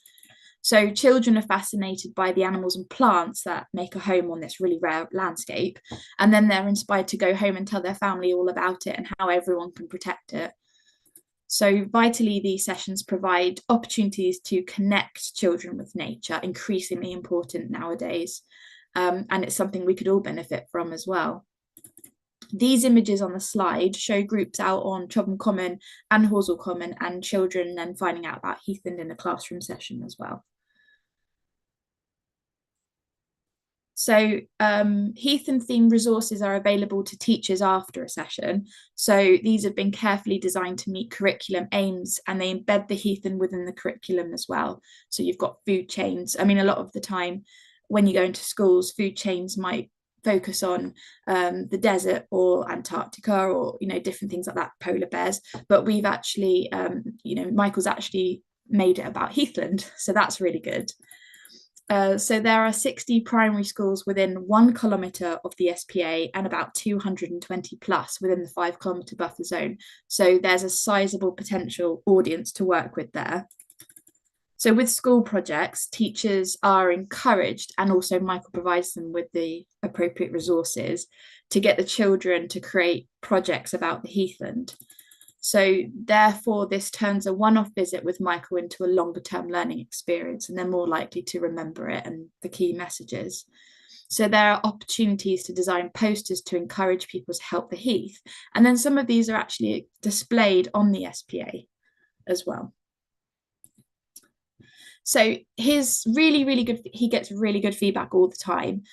So children are fascinated by the animals and plants that make a home on this really rare landscape. And then they're inspired to go home and tell their family all about it and how everyone can protect it. So vitally, these sessions provide opportunities to connect children with nature, increasingly important nowadays. And it's something we could all benefit from as well. These images on the slide show groups out on Chobham Common and Horsell Common, and children then finding out about heathland in a classroom session as well. So heathland themed resources are available to teachers after a session. So these have been carefully designed to meet curriculum aims, and they embed the heathland within the curriculum as well. So you've got food chains. I mean, a lot of the time when you go into schools, food chains might focus on the desert or Antarctica or, different things like that, polar bears. But we've actually, Michael's actually made it about heathland. So that's really good. So there are 60 primary schools within 1 kilometre of the SPA and about 220 plus within the 5 kilometre buffer zone. So there's a sizable potential audience to work with there. So with school projects, teachers are encouraged, and also Michael provides them with the appropriate resources to get the children to create projects about the heathland. So therefore, this turns a one-off visit with Michael into a longer-term learning experience, and they're more likely to remember it and the key messages. So there are opportunities to design posters to encourage people to help the Heath. And then some of these are actually displayed on the SPA as well. So his really good, he gets really good feedback all the time.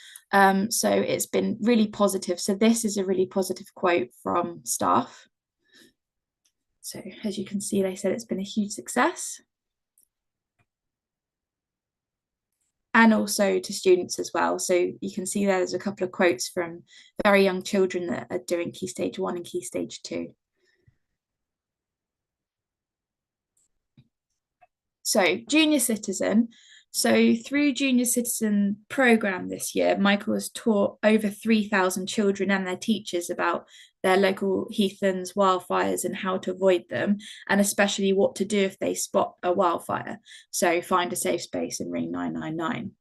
So it's been really positive. So this is a really positive quote from staff. So as you can see, they said it's been a huge success. And also to students as well. So you can see there's a couple of quotes from very young children that are doing Key Stage 1 and Key Stage 2. So junior citizen. So through Junior Citizen programme this year, Michael has taught over 3,000 children and their teachers about their local heathlands wildfires and how to avoid them, and especially what to do if they spot a wildfire. So find a safe space and ring 999.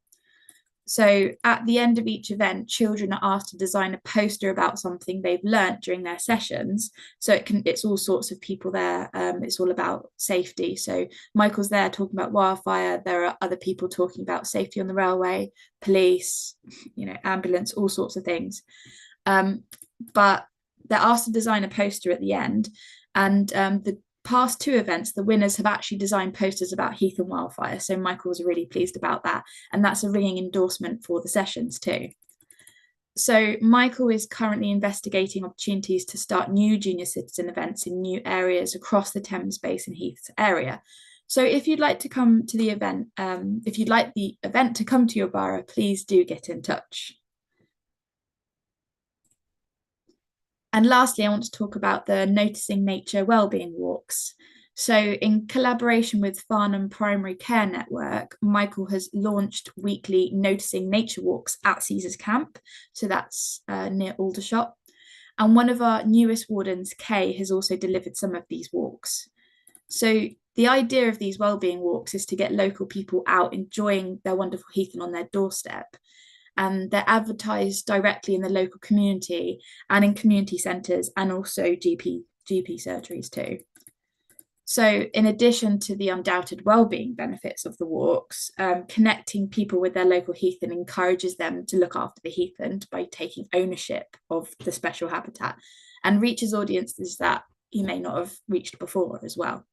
So at the end of each event, children are asked to design a poster about something they've learnt during their sessions. So it's all sorts of people there. It's all about safety. So Michael's there talking about wildfire. There are other people talking about safety on the railway, police, ambulance, all sorts of things. But they're asked to design a poster at the end. And the past 2 events, the winners have actually designed posters about Heath and wildfire. So Michael was really pleased about that. And that's a ringing endorsement for the sessions too. So Michael is currently investigating opportunities to start new junior citizen events in new areas across the Thames Basin Heath area. So if you'd like to come to the event, if you'd like the event to come to your borough, please do get in touch. And lastly, I want to talk about the Noticing Nature Wellbeing Walks. So in collaboration with Farnham Primary Care Network, Michael has launched weekly Noticing Nature Walks at Caesars Camp. So that's near Aldershot. And one of our newest wardens, Kay, has also delivered some of these walks. So the idea of these wellbeing walks is to get local people out enjoying their wonderful heath and on their doorstep. And they're advertised directly in the local community and in community centres and also GP surgeries too. So in addition to the undoubted wellbeing benefits of the walks, connecting people with their local heathland encourages them to look after the heathland by taking ownership of the special habitat and reaches audiences that you may not have reached before as well.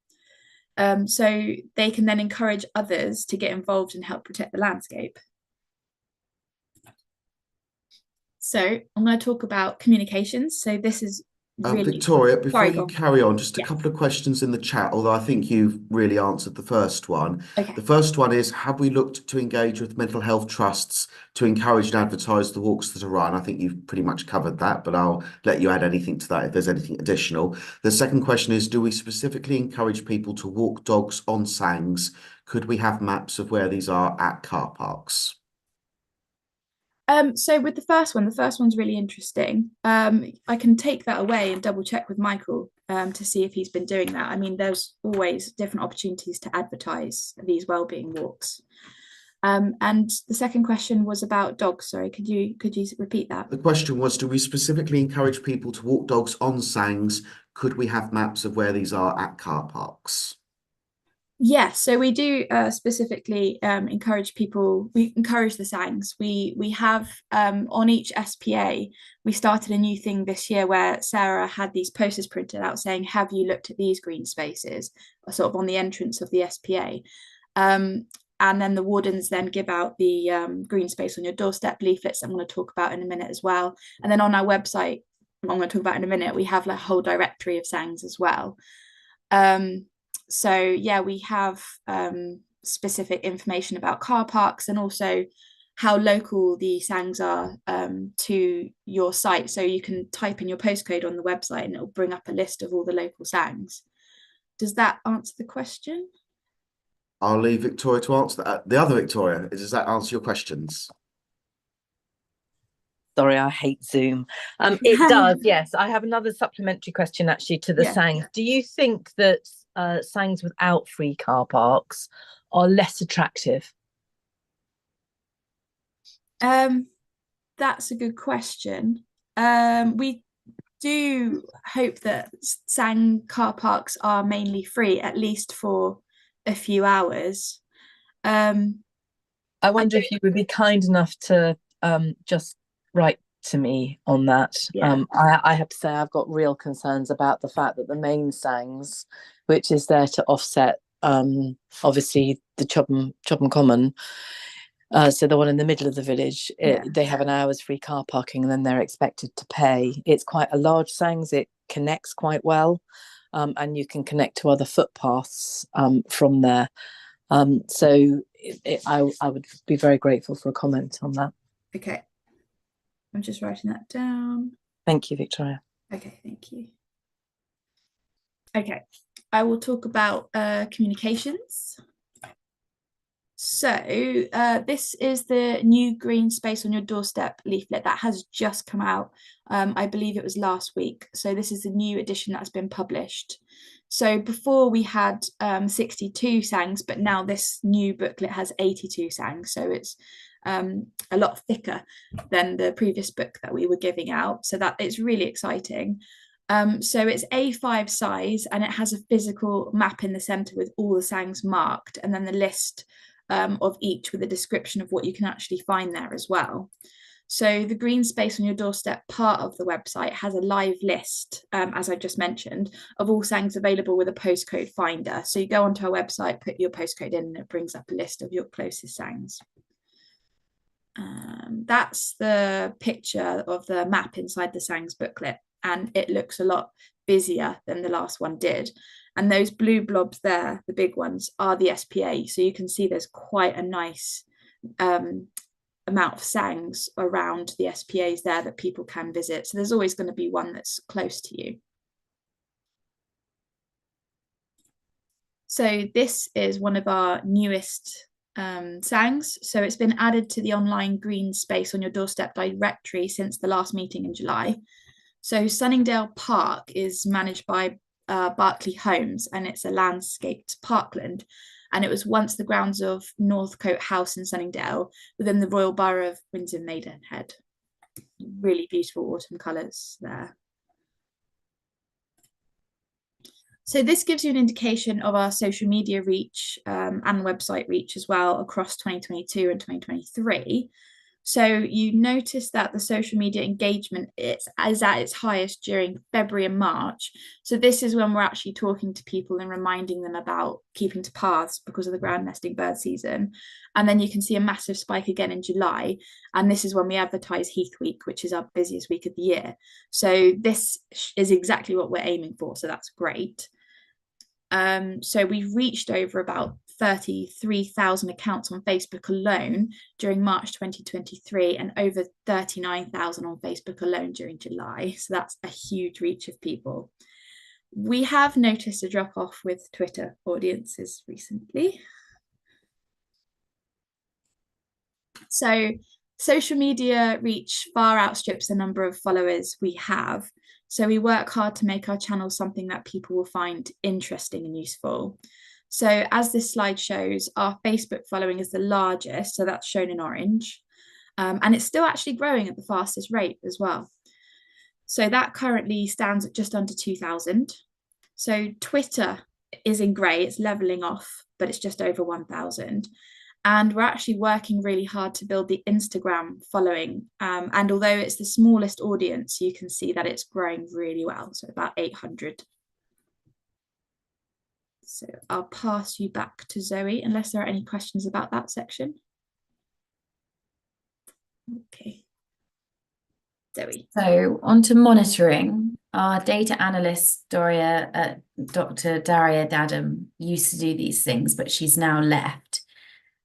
So they can then encourage others to get involved and help protect the landscape. So I'm going to talk about communications. So this is really... Victoria, before you carry on, just a couple of questions in the chat, although I think you've really answered the first one. Okay. The first one is, have we looked to engage with mental health trusts to encourage and advertise the walks that are run? I think you've pretty much covered that, but I'll let you add anything to that if there's anything additional. The second question is, do we specifically encourage people to walk dogs on sangs? Could we have maps of where these are at car parks? So with the first one's really interesting. I can take that away and double check with Michael to see if he's been doing that. I mean, there's always different opportunities to advertise these wellbeing walks. And the second question was about dogs. Sorry, could you repeat that? The question was, do we specifically encourage people to walk dogs on sangs? Could we have maps of where these are at car parks? Yes, so we do specifically encourage people. We encourage the sangs. We have on each SPA, we started a new thing this year where Sarah had these posters printed out saying, "Have you looked at these green spaces?" Sort of on the entrance of the SPA. And then the wardens then give out the green space on your doorstep leaflets I'm going to talk about in a minute as well. And then on our website, I'm going to talk about in a minute, we have a whole directory of sangs as well. So yeah, we have specific information about car parks and also how local the sangs are to your site. So you can type in your postcode on the website and it'll bring up a list of all the local sangs. Does that answer the question? I'll leave Victoria to answer that. The other Victoria, does that answer your questions? Sorry, I hate Zoom. It does, yes. I have another supplementary question actually to the sangs. Do you think that sangs without free car parks are less attractive? That's a good question. We do hope that sang car parks are mainly free, at least for a few hours. I wonder if you would be kind enough to just write to me on that. Yeah. I have to say I've got real concerns about the fact that the main sangs, which is there to offset obviously the Chobham Common, so the one in the middle of the village, they have an hour's free car parking and then they're expected to pay. It's quite a large sangs, it connects quite well, and you can connect to other footpaths from there. So I would be very grateful for a comment on that. Okay. I'm just writing that down. Thank you, Victoria. Okay, thank you. Okay, I will talk about communications. So this is the new green space on your doorstep leaflet that has just come out. I believe it was last week. So this is the new edition that's been published. So before we had 62 sangs, but now this new booklet has 82 sangs. So it's a lot thicker than the previous book that we were giving out. So that it's really exciting. So it's A5 size and it has a physical map in the center with all the sangs marked and then the list of each with a description of what you can actually find there as well. So the green space on your doorstep part of the website has a live list, as I just mentioned, of all sangs available with a postcode finder. So you go onto our website, put your postcode in and it brings up a list of your closest sangs. That's the picture of the map inside the sangs booklet and it looks a lot busier than the last one did. And those blue blobs there, the big ones, are the SPA. So you can see there's quite a nice amount of sangs around the SPAs there that people can visit. So there's always going to be one that's close to you. So this is one of our newest sangs. So it's been added to the online green space on your doorstep directory since the last meeting in July. So Sunningdale Park is managed by Berkeley Homes and it's a landscaped parkland and it was once the grounds of Northcote House in Sunningdale within the Royal Borough of Windsor Maidenhead. Really beautiful autumn colours there. So this gives you an indication of our social media reach and website reach as well across 2022 and 2023. So you notice that the social media engagement is at its highest during February and March. So this is when we're actually talking to people and reminding them about keeping to paths because of the ground nesting bird season. And then you can see a massive spike again in July. And this is when we advertise Heath Week, which is our busiest week of the year. So this is exactly what we're aiming for. So that's great. So we've reached over about 33,000 accounts on Facebook alone during March 2023 and over 39,000 on Facebook alone during July. So that's a huge reach of people. We have noticed a drop off with Twitter audiences recently. So social media reach far outstrips the number of followers we have. So we work hard to make our channel something that people will find interesting and useful. So as this slide shows, our Facebook following is the largest, so that's shown in orange, and it's still actually growing at the fastest rate as well. So that currently stands at just under 2,000. So Twitter is in grey, it's levelling off, but it's just over 1,000. And we're actually working really hard to build the Instagram following. And although it's the smallest audience, you can see that it's growing really well. So about 800. So I'll pass you back to Zoe, unless there are any questions about that section. Okay. Zoe. So on to monitoring. Our data analyst, Dr. Daria Dadham, used to do these things, but she's now left.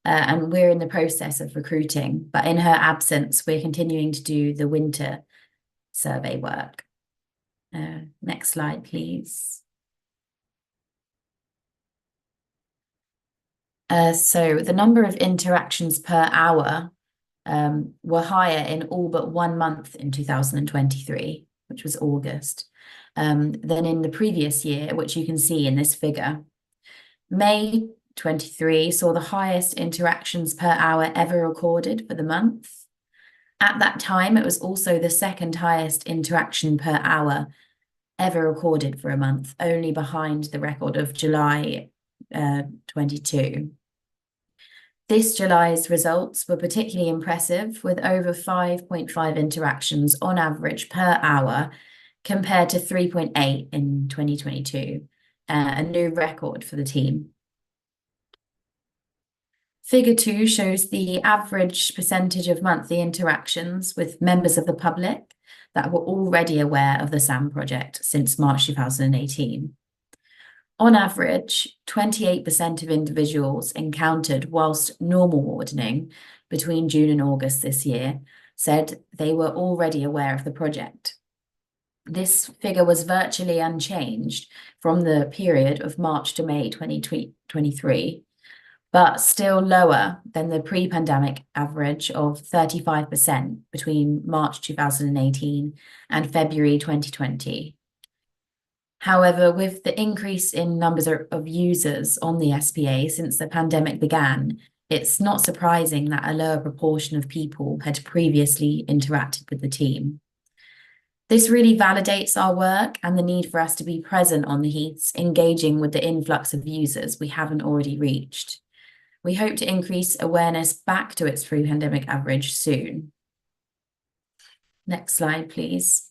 And we're in the process of recruiting, but in her absence, we're continuing to do the winter survey work. Next slide, please. So the number of interactions per hour were higher in all but 1 month in 2023, which was August, than in the previous year, which you can see in this figure. May 23 saw the highest interactions per hour ever recorded for the month. At that time, it was also the second highest interaction per hour ever recorded for a month, only behind the record of July 22. This July's results were particularly impressive, with over 5.5 interactions on average per hour compared to 3.8 in 2022, a new record for the team. Figure 2 shows the average percentage of monthly interactions with members of the public that were already aware of the SAM project since March 2018. On average, 28% of individuals encountered whilst normal wardening between June and August this year said they were already aware of the project. This figure was virtually unchanged from the period of March to May 2023, but still lower than the pre-pandemic average of 35% between March 2018 and February 2020. However, with the increase in numbers of users on the SPA since the pandemic began, it's not surprising that a lower proportion of people had previously interacted with the team. This really validates our work and the need for us to be present on the Heaths, engaging with the influx of users we haven't already reached. We hope to increase awareness back to its pre-pandemic average soon. Next slide, please.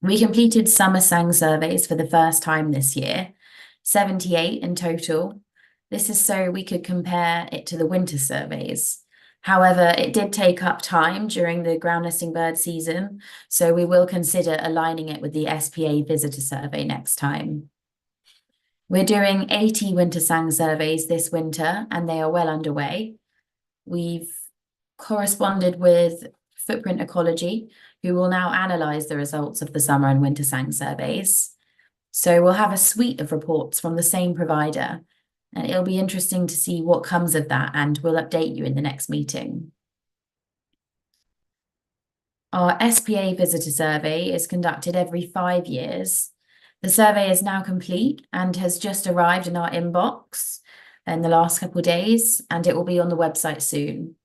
We completed summer SANG surveys for the first time this year, 78 in total. This is so we could compare it to the winter surveys. However, it did take up time during the ground nesting bird season, so we will consider aligning it with the SPA visitor survey next time. We're doing 80 winter SANG surveys this winter, and they are well underway. We've corresponded with Footprint Ecology, who will now analyse the results of the summer and winter SANG surveys. So we'll have a suite of reports from the same provider, and it'll be interesting to see what comes of that, and we'll update you in the next meeting. Our SPA visitor survey is conducted every 5 years. The survey is now complete and has just arrived in our inbox in the last couple of days, and it will be on the website soon.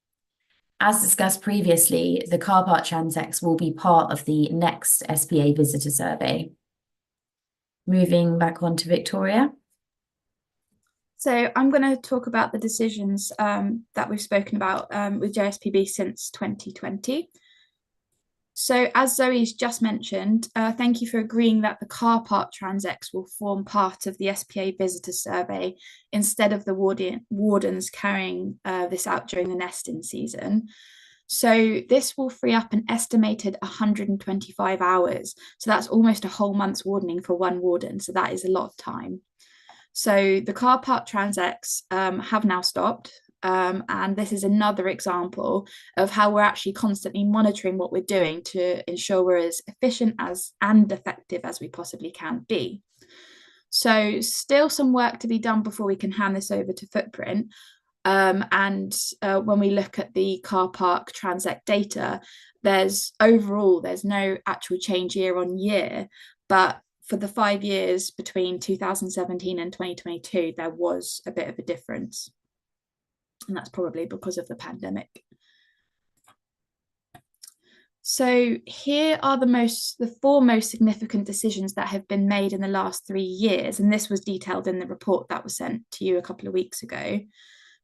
As discussed previously, the car park transects will be part of the next SPA visitor survey. Moving back on to Victoria. So I'm going to talk about the decisions that we've spoken about with JSPB since 2020. So as Zoe's just mentioned, thank you for agreeing that the car park transects will form part of the SPA visitor survey instead of the wardens carrying this out during the nesting season. So this will free up an estimated 125 hours. So that's almost a whole month's wardening for one warden. So that is a lot of time. So the car park transects have now stopped. And this is another example of how we're actually constantly monitoring what we're doing to ensure we're as efficient and effective as we possibly can be. So still some work to be done before we can hand this over to Footprint. When we look at the car park transect data, there's no actual change year on year, but for the 5 years between 2017 and 2022, there was a bit of a difference. And that's probably because of the pandemic. So here are the 4 most significant decisions that have been made in the last 3 years. And this was detailed in the report that was sent to you a couple of weeks ago.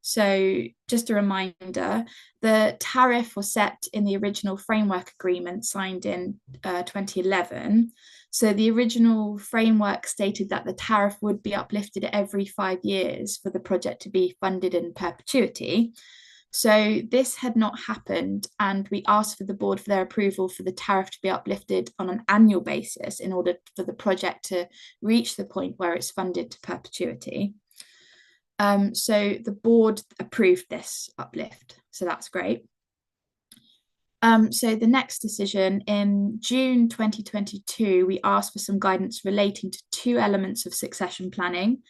So just a reminder, the tariff was set in the original framework agreement signed in 2011. So the original framework stated that the tariff would be uplifted every 5 years for the project to be funded in perpetuity. So this had not happened, and we asked for the board for their approval for the tariff to be uplifted on an annual basis in order for the project to reach the point where it's funded to perpetuity. So the board approved this uplift, so that's great. So the next decision, in June 2022, we asked for some guidance relating to 2 elements of succession planning.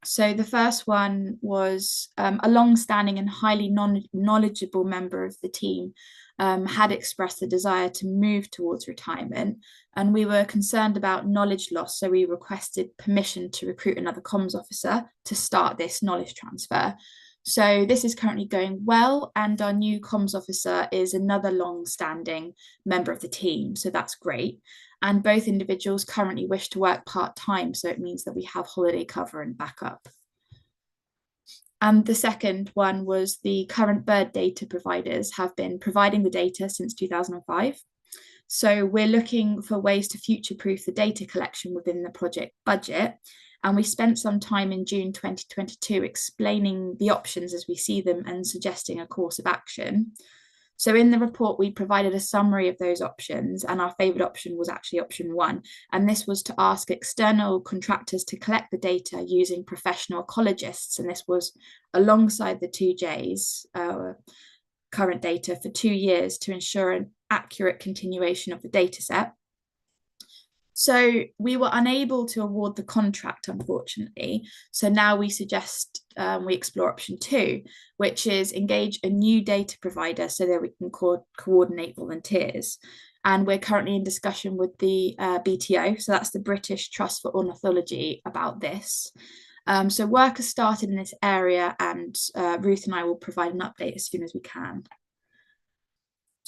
So the first one was a long-standing and highly knowledgeable member of the team had expressed the desire to move towards retirement, and we were concerned about knowledge loss, so we requested permission to recruit another comms officer to start this knowledge transfer. So this is currently going well, and our new comms officer is another long-standing member of the team, so that's great. And both individuals currently wish to work part-time, so it means that we have holiday cover and backup. And the second one was the current bird data providers have been providing the data since 2005. So we're looking for ways to future-proof the data collection within the project budget. And we spent some time in June 2022 explaining the options as we see them and suggesting a course of action. So in the report, we provided a summary of those options, and our favourite option was actually option 1. And this was to ask external contractors to collect the data using professional ecologists. And this was alongside the 2Js, current data, for 2 years to ensure an accurate continuation of the data set. So we were unable to award the contract, unfortunately. So now we suggest we explore option 2, which is engage a new data provider so that we can coordinate volunteers. And we're currently in discussion with the BTO, so that's the British Trust for Ornithology, about this. So work has started in this area, and Ruth and I will provide an update as soon as we can.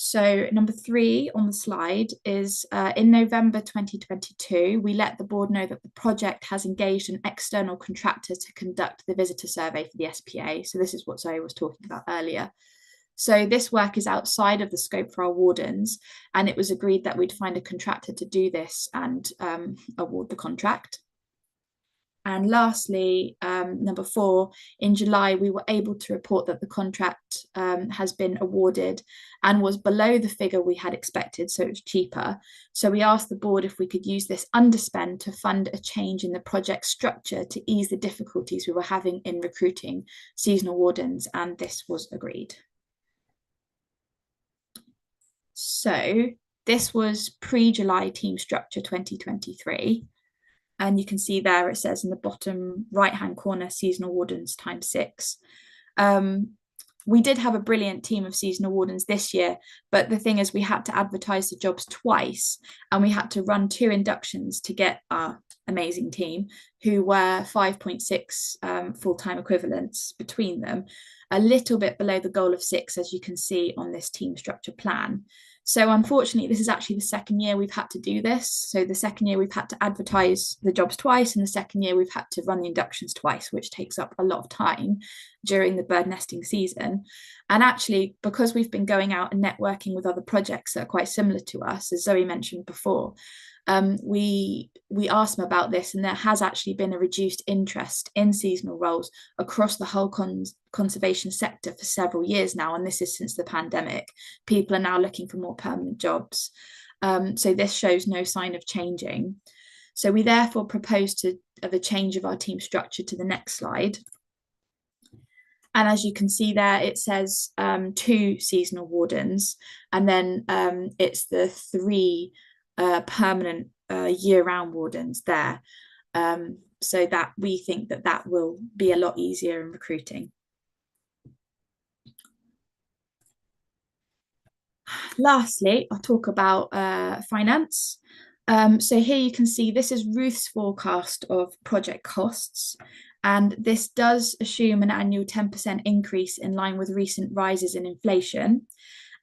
So number 3 on the slide is in November 2022, we let the board know that the project has engaged an external contractor to conduct the visitor survey for the SPA. So this is what Zoe was talking about earlier. So this work is outside of the scope for our wardens, and it was agreed that we'd find a contractor to do this and award the contract. And lastly, number 4, in July, we were able to report that the contract has been awarded and was below the figure we had expected, so it was cheaper. So we asked the board if we could use this underspend to fund a change in the project structure to ease the difficulties we were having in recruiting seasonal wardens, and this was agreed. So this was pre-July team structure 2023. And you can see there it says in the bottom right-hand corner, seasonal wardens ×6. We did have a brilliant team of seasonal wardens this year, but the thing is we had to advertise the jobs twice, and we had to run 2 inductions to get our amazing team, who were 5.6 full-time equivalents between them, a little bit below the goal of 6, as you can see on this team structure plan. So unfortunately, this is actually the second year we've had to do this. So the second year we've had to advertise the jobs twice, and the second year we've had to run the inductions twice, which takes up a lot of time during the bird nesting season. And actually, because we've been going out and networking with other projects that are quite similar to us, as Zoe mentioned before, we asked them about this, and there has actually been a reduced interest in seasonal roles across the whole conservation sector for several years now, and this is since the pandemic. People are now looking for more permanent jobs. So this shows no sign of changing. So we therefore propose a change of our team structure to the next slide. And as you can see there, it says 2 seasonal wardens, and then it's the 3 permanent year-round wardens there, so that we think that will be a lot easier in recruiting. Lastly, I'll talk about finance. So here you can see this is Ruth's forecast of project costs, and this does assume an annual 10% increase in line with recent rises in inflation.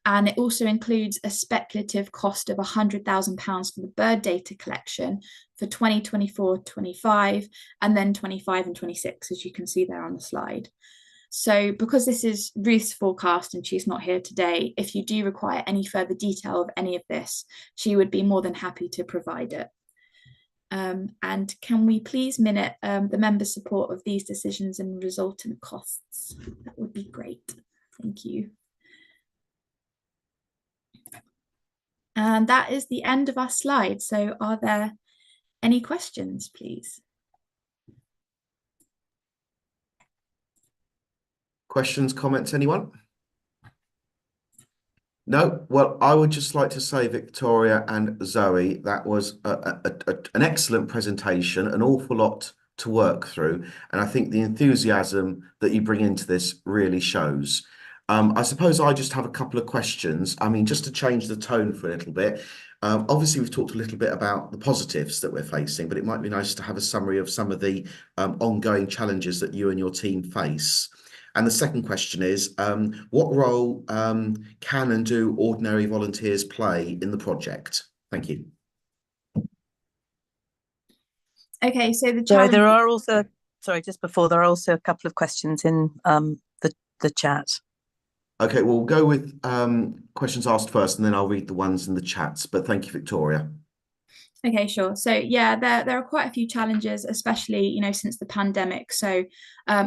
And it also includes a speculative cost of £100,000 for the bird data collection for 2024-25, and then 25 and 26, as you can see there on the slide. So because this is Ruth's forecast and she's not here today, if you do require any further detail of any of this, she would be more than happy to provide it. And can we please minute the members' support of these decisions and resultant costs? That would be great. Thank you. And that is the end of our slide. So are there any questions, please? Questions, comments, anyone? No? Well, I would just like to say, Victoria and Zoe, that was an excellent presentation, an awful lot to work through. And I think the enthusiasm that you bring into this really shows. I suppose I just have a couple of questions. I mean, just to change the tone for a little bit. Obviously, we've talked a little bit about the positives that we're facing, but it might be nice to have a summary of some of the ongoing challenges that you and your team face. And the second question is, what role can and do ordinary volunteers play in the project? Thank you. Okay, so the So challenge. there are also, sorry, just before, there are also a couple of questions in the chat. Okay, we'll go with questions asked first, and then I'll read the ones in the chats. But thank you, Victoria. Okay, sure. So yeah, there are quite a few challenges, especially, since the pandemic. So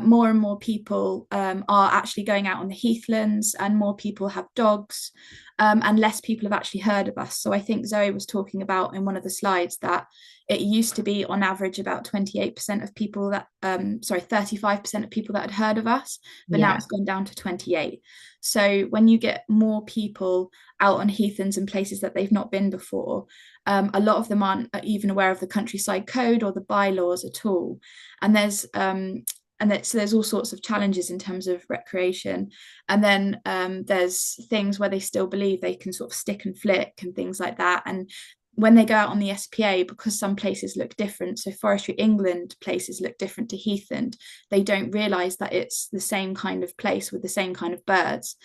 more and more people are actually going out on the heathlands, and more people have dogs, and less people have actually heard of us. So I think Zoe was talking about in one of the slides that it used to be on average about 28% of people that, 35% of people that had heard of us, but now it's gone down to 28. So when you get more people out on heathlands and places that they've not been before, a lot of them aren't even aware of the countryside code or the bylaws at all. And so there's all sorts of challenges in terms of recreation. And then there's things where they still believe they can sort of stick and flick and things like that. And when they go out on the SPA, because some places look different, so Forestry England places look different to Heathland, they don't realise that it's the same kind of place with the same kind of birds.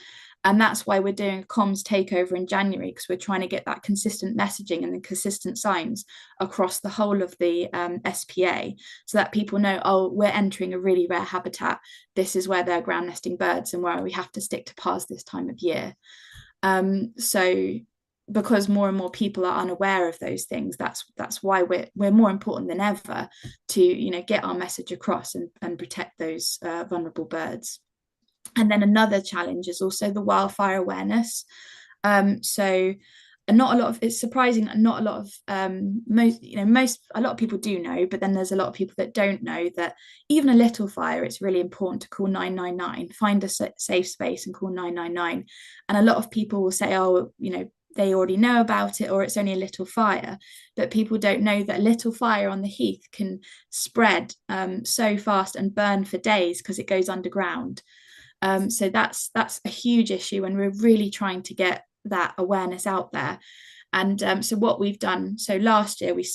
And that's why we're doing a comms takeover in January, because we're trying to get that consistent messaging and the consistent signs across the whole of the SPA, so that people know, oh, we're entering a really rare habitat. This is where they're ground nesting birds and where we have to stick to PARs this time of year. So because more and more people are unaware of those things, that's why we're more important than ever to get our message across and protect those vulnerable birds. And then another challenge is also the wildfire awareness. So not a lot of, it's surprising, not a lot of a lot of people do know, but then there's a lot of people that don't know that even a little fire, it's really important to call 999, find a safe space and call 999. And a lot of people will say, oh, they already know about it, or it's only a little fire. But people don't know that a little fire on the heath can spread so fast and burn for days because it goes underground. So that's a huge issue, and we're really trying to get that awareness out there. And so what we've done, so last year we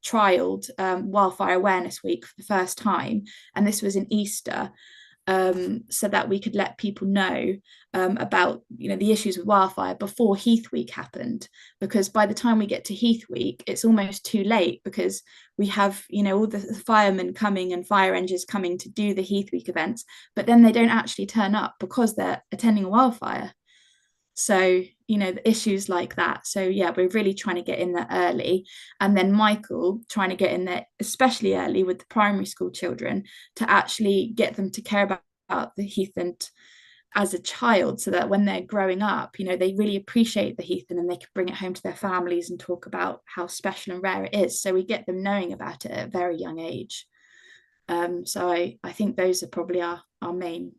trialed Wildfire Awareness Week for the first time, and this was in Easter, so that we could let people know about the issues with wildfire before Heath Week happened. Because by the time we get to Heath Week, it's almost too late, because we have all the firemen coming and fire engines coming to do the Heath Week events, but then they don't actually turn up because they're attending a wildfire. So the issues like that. So yeah, we're really trying to get in there early. And then Michael trying to get in there especially early with the primary school children, to actually get them to care about the heathland as a child, so that when they're growing up, they really appreciate the heathland and they can bring it home to their families and talk about how special and rare it is. So we get them knowing about it at a very young age. So I think those are probably our main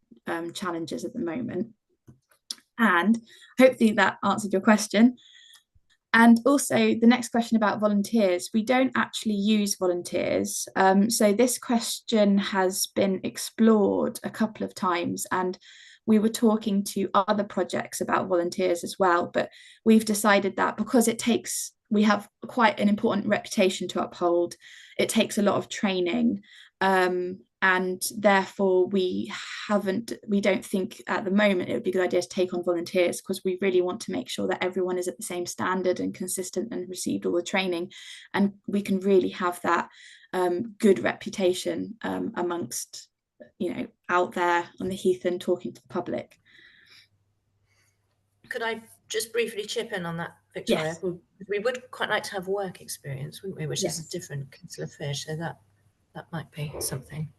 challenges at the moment. And hopefully that answered your question. And also the next question about volunteers, we don't actually use volunteers. So this question has been explored a couple of times, and we were talking to other projects about volunteers as well, but we've decided that because we have quite an important reputation to uphold, it takes a lot of training, and therefore we don't think at the moment it would be a good idea to take on volunteers, because we really want to make sure that everyone is at the same standard and consistent and received all the training, and we can really have that good reputation amongst out there on the heath and talking to the public. Could I just briefly chip in on that, Victoria? Yes. We would quite like to have work experience, wouldn't we? Which Yes. is a different kettle of fish, so that might be something.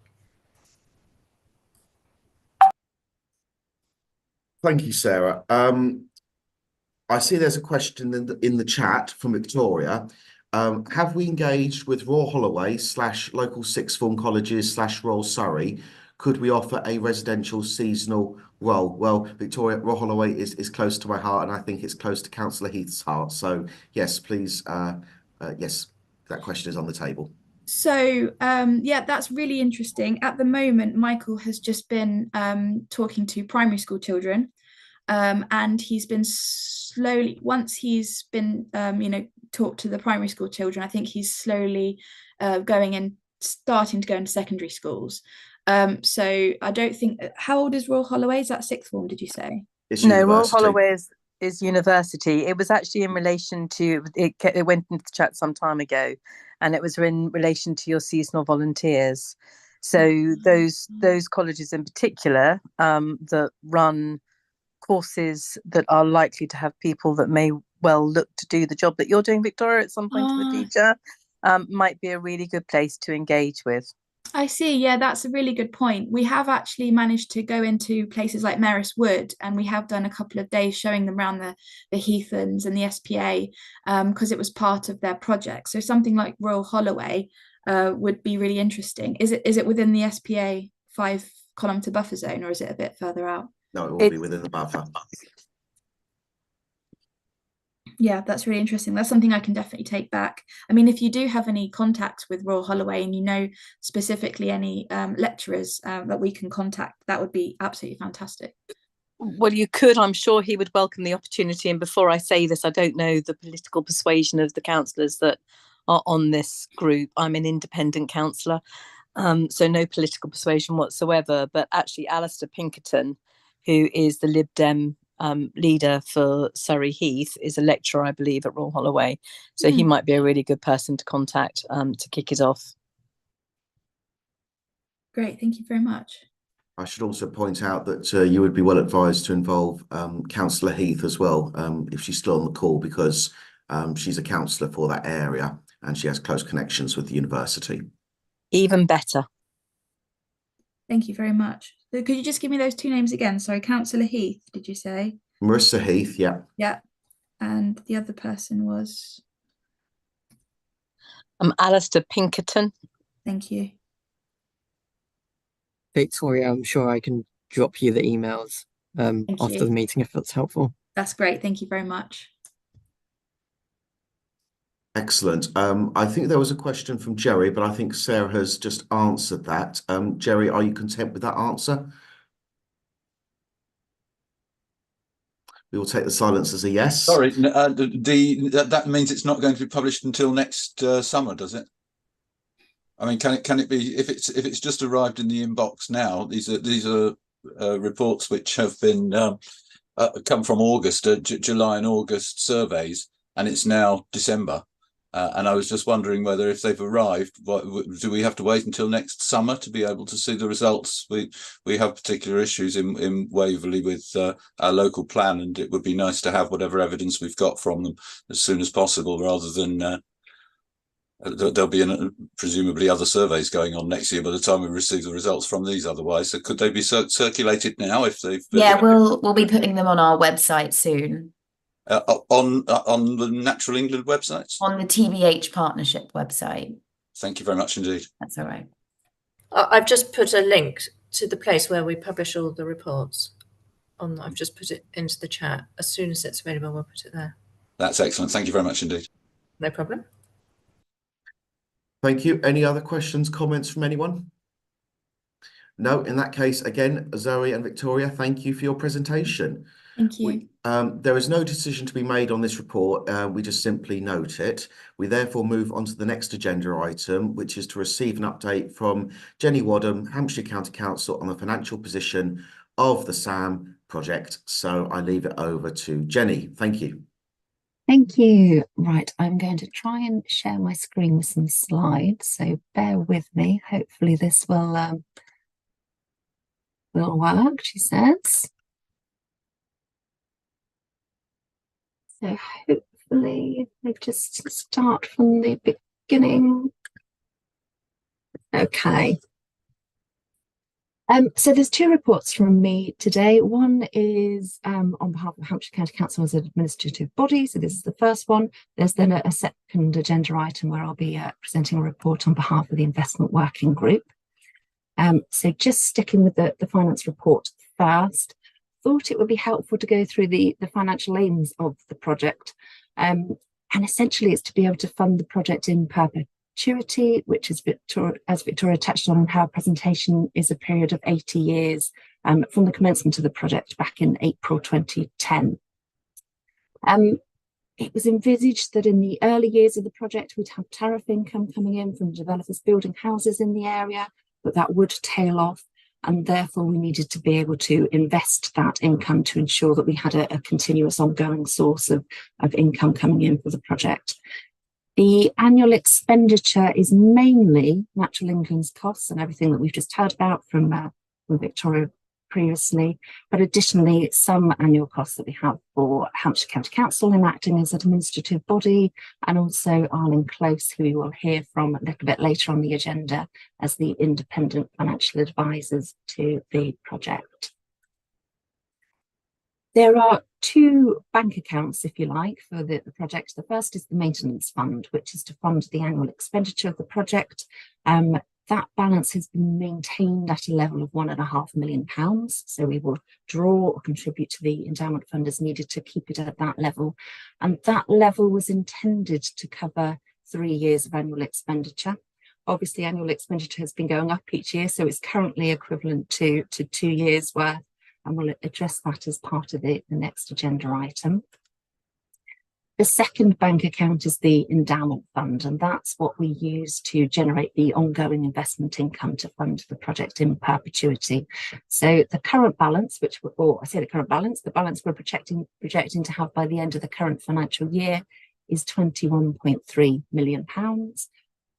Thank you, Sarah. I see there's a question in the chat from Victoria. Have we engaged with Royal Holloway / local sixth form colleges / Royal Surrey? Could we offer a residential seasonal role? Well, Victoria, Royal Holloway is close to my heart, and I think it's close to Councillor Heath's heart. So yes, please, yes, that question is on the table. So yeah, that's really interesting. At the moment, Michael has just been talking to primary school children, and he's been slowly, once he's been talked to the primary school children, I think he's slowly going in starting to go into secondary schools. So I don't think, how old is Royal Holloway? Is that sixth form, did you say? It's No, Royal university. Holloway is university. It was actually in relation to it went into the chat some time ago, and it was in relation to your seasonal volunteers. So those colleges in particular that run courses that are likely to have people that may well look to do the job that you're doing, Victoria, at some point in the future, might be a really good place to engage with. I see. Yeah, that's a really good point. We have actually managed to go into places like Merris Wood, and we have done a couple of days showing them around the Heathlands and the SPA because it was part of their project. So something like Royal Holloway would be really interesting. Is it within the SPA 5-kilometre buffer zone, or is it a bit further out? No, it will be within the buffer. Yeah, that's really interesting. That's something I can definitely take back. I mean, if you do have any contacts with Royal Holloway and you know specifically any lecturers that we can contact, that would be absolutely fantastic. Well, you could. I'm sure he would welcome the opportunity. And before I say this, I don't know the political persuasion of the councillors that are on this group. I'm an independent councillor, so no political persuasion whatsoever. But actually, Alistair Pinkerton, who is the Lib Dem leader for Surrey Heath, is a lecturer, I believe, at Royal Holloway. So he might be a really good person to contact to kick it off. Great, thank you very much. I should also point out that you would be well advised to involve Councillor Heath as well, if she's still on the call, because she's a councillor for that area and she has close connections with the university. Even better. Thank you very much. So could you just give me those two names again? Sorry, Councillor Heath, did you say? Marissa Heath, yeah. Yeah. And the other person was? Alistair Pinkerton. Thank you. Victoria, I'm sure I can drop you the emails after the meeting if that's helpful. That's great. Thank you very much. Excellent. I think there was a question from Jerry, but I think Sarah has just answered that. Jerry, are you content with that answer? We will take the silence as a yes. Sorry, that means it's not going to be published until next summer, does it? I mean, can it be if it's just arrived in the inbox now? These are reports which have been come from August, July and August surveys, and it's now December. And I was just wondering whether, if they've arrived, do we have to wait until next summer to be able to see the results? We have particular issues in Waverley with our local plan, and it would be nice to have whatever evidence we've got from them as soon as possible, rather than there'll be presumably other surveys going on next year by the time we receive the results from these. Otherwise, so could they be circulated now if they've? Yeah, we'll be putting them on our website soon. On the Natural England websites? On the TBH partnership website. Thank you very much indeed. That's all right. I've just put a link to the place where we publish all the reports. I've just put it into the chat. As soon as it's available, we'll put it there. That's excellent. Thank you very much indeed. No problem. Thank you. Any other questions, comments from anyone? No, in that case, again, Zoe and Victoria, thank you for your presentation. Thank you. There is no decision to be made on this report. We just simply note it. We therefore move on to the next agenda item, which is to receive an update from Jenny Wadham, Hampshire County Council, on the financial position of the SAM project. So I leave it over to Jenny. Thank you. Thank you. Right, I'm going to try and share my screen with some slides, so bear with me. Hopefully this will work, she says. So hopefully they just start from the beginning. Okay. So there's two reports from me today. One is on behalf of Hampshire County Council as an administrative body. So this is the first one. There's then a second agenda item where I'll be presenting a report on behalf of the investment working group. So just sticking with the finance report first, thought it would be helpful to go through the financial aims of the project. And essentially it's to be able to fund the project in perpetuity, which is, as Victoria touched on in her presentation, is a period of 80 years from the commencement of the project back in April 2010. It was envisaged that in the early years of the project, we'd have tariff income coming in from developers building houses in the area, but that would tail off. And therefore, we needed to be able to invest that income to ensure that we had a continuous ongoing source of income coming in for the project. The annual expenditure is mainly Natural England's costs and everything that we've just heard about from Victoria previously, but additionally some annual costs that we have for Hampshire County Council in acting as an administrative body, and also Arlen Close, who we will hear from a little bit later on the agenda as the independent financial advisors to the project. There are two bank accounts, if you like, for the project. The first is the maintenance fund, which is to fund the annual expenditure of the project. That balance has been maintained at a level of £1.5 million. So we will draw or contribute to the endowment fund as needed to keep it at that level. And that level was intended to cover 3 years of annual expenditure. Obviously, annual expenditure has been going up each year, so it's currently equivalent to 2 years worth. And we'll address that as part of the next agenda item. The second bank account is the endowment fund, and that's what we use to generate the ongoing investment income to fund the project in perpetuity. So the current balance, the balance we're projecting to have by the end of the current financial year is £21.3 million,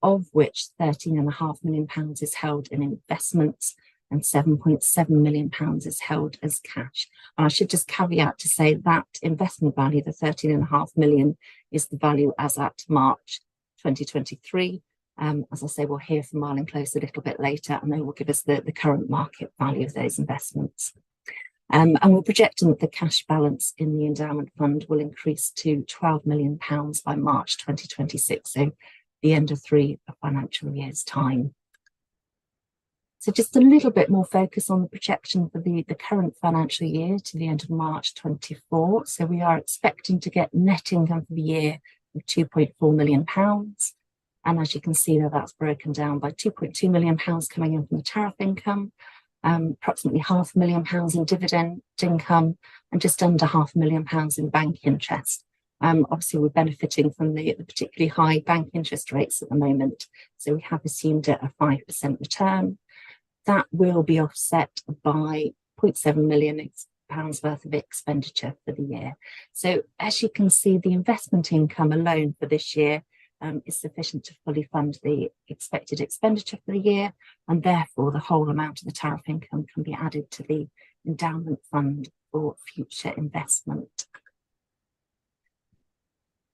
of which £13.5 million is held in investments and £7.7 million is held as cash. And I should just caveat to say that investment value, the £13.5 million, is the value as at March 2023. As I say, we'll hear from Arlen Close a little bit later, and they will give us the current market value of those investments. And we're projecting that the cash balance in the endowment fund will increase to £12 million by March 2026, so the end of 3 financial years' time. So just a little bit more focus on the projection for the current financial year to the end of March 24. So we are expecting to get net income for the year of £2.4 million. And as you can see there, that's broken down by £2.2 million coming in from the tariff income, approximately £500,000 in dividend income, and just under £500,000 in bank interest. Obviously, we're benefiting from the particularly high bank interest rates at the moment. So we have assumed a 5% return. That will be offset by £0.7 million worth of expenditure for the year. So as you can see, the investment income alone for this year is sufficient to fully fund the expected expenditure for the year, and therefore the whole amount of the tariff income can be added to the endowment fund for future investment.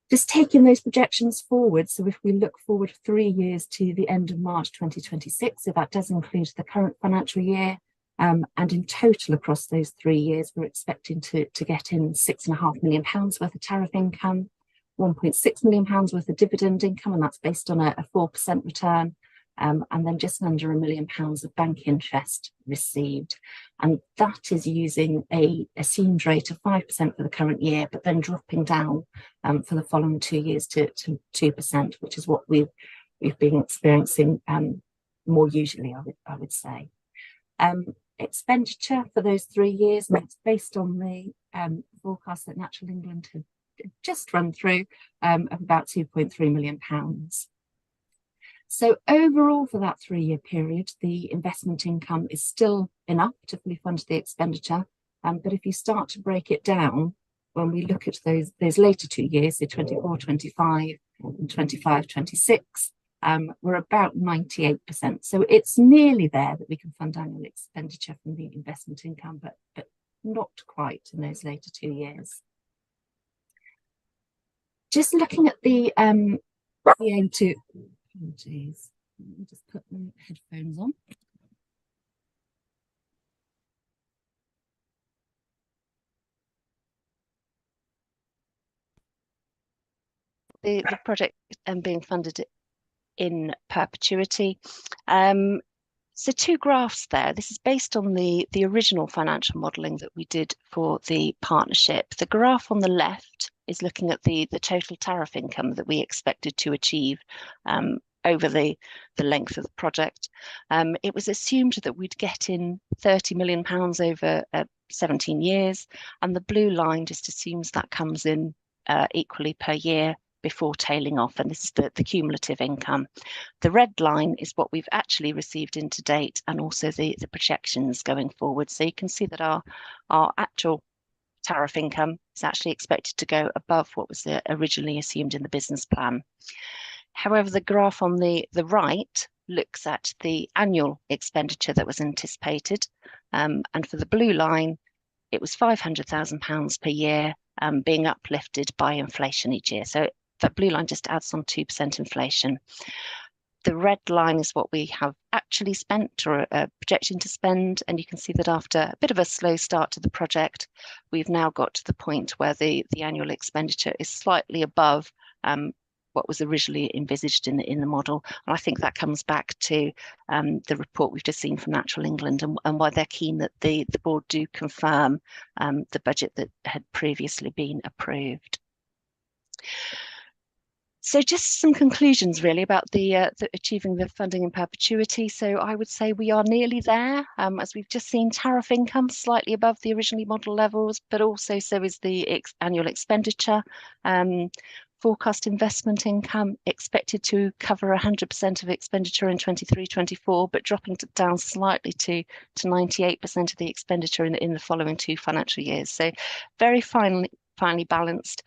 Just taking those projections forward, so if we look forward 3 years to the end of March 2026, so that does include the current financial year, and in total across those 3 years, we're expecting to get in £6.5 million worth of tariff income, £1.6 million worth of dividend income, and that's based on a 4% return, and then just under £1 million of bank interest received. And that is using a assumed rate of 5% for the current year, but then dropping down for the following 2 years to 2%, which is what we've been experiencing more usually, I would say. Expenditure for those 3 years, and it's based on the forecast that Natural England had just run through, of about £2.3 million. So overall for that 3-year period, the investment income is still enough to fully fund the expenditure. But if you start to break it down, when we look at those later 2 years, so 24-25 and 25-26, we're about 98%. So it's nearly there that we can fund annual expenditure from the investment income, but not quite in those later 2 years. Just looking at the aim to... Oh, geez. Let me just put the headphones on. The project being funded in perpetuity. So 2 graphs there. This is based on the original financial modelling that we did for the partnership. The graph on the left is looking at the total tariff income that we expected to achieve over the length of the project. It was assumed that we'd get in £30 million over 17 years, and the blue line just assumes that comes in equally per year before tailing off, and this is the cumulative income. The red line is what we've actually received into date, and also the projections going forward. So you can see that our actual tariff income is actually expected to go above what was originally assumed in the business plan. However, the graph on the right looks at the annual expenditure that was anticipated, and for the blue line, it was £500,000 per year, being uplifted by inflation each year. So that blue line just adds on 2% inflation. The red line is what we have actually spent or projecting to spend, and you can see that after a bit of a slow start to the project, we've now got to the point where the annual expenditure is slightly above what was originally envisaged in the model. And I think that comes back to the report we've just seen from Natural England, and why they're keen that the board do confirm the budget that had previously been approved. So just some conclusions really about the achieving the funding in perpetuity. So I would say we are nearly there, as we've just seen tariff income slightly above the originally model levels, but also so is the annual expenditure. Forecast investment income expected to cover 100% of expenditure in 23-24, but dropping down slightly to 98% of the expenditure in the following 2 financial years. So very finely balanced.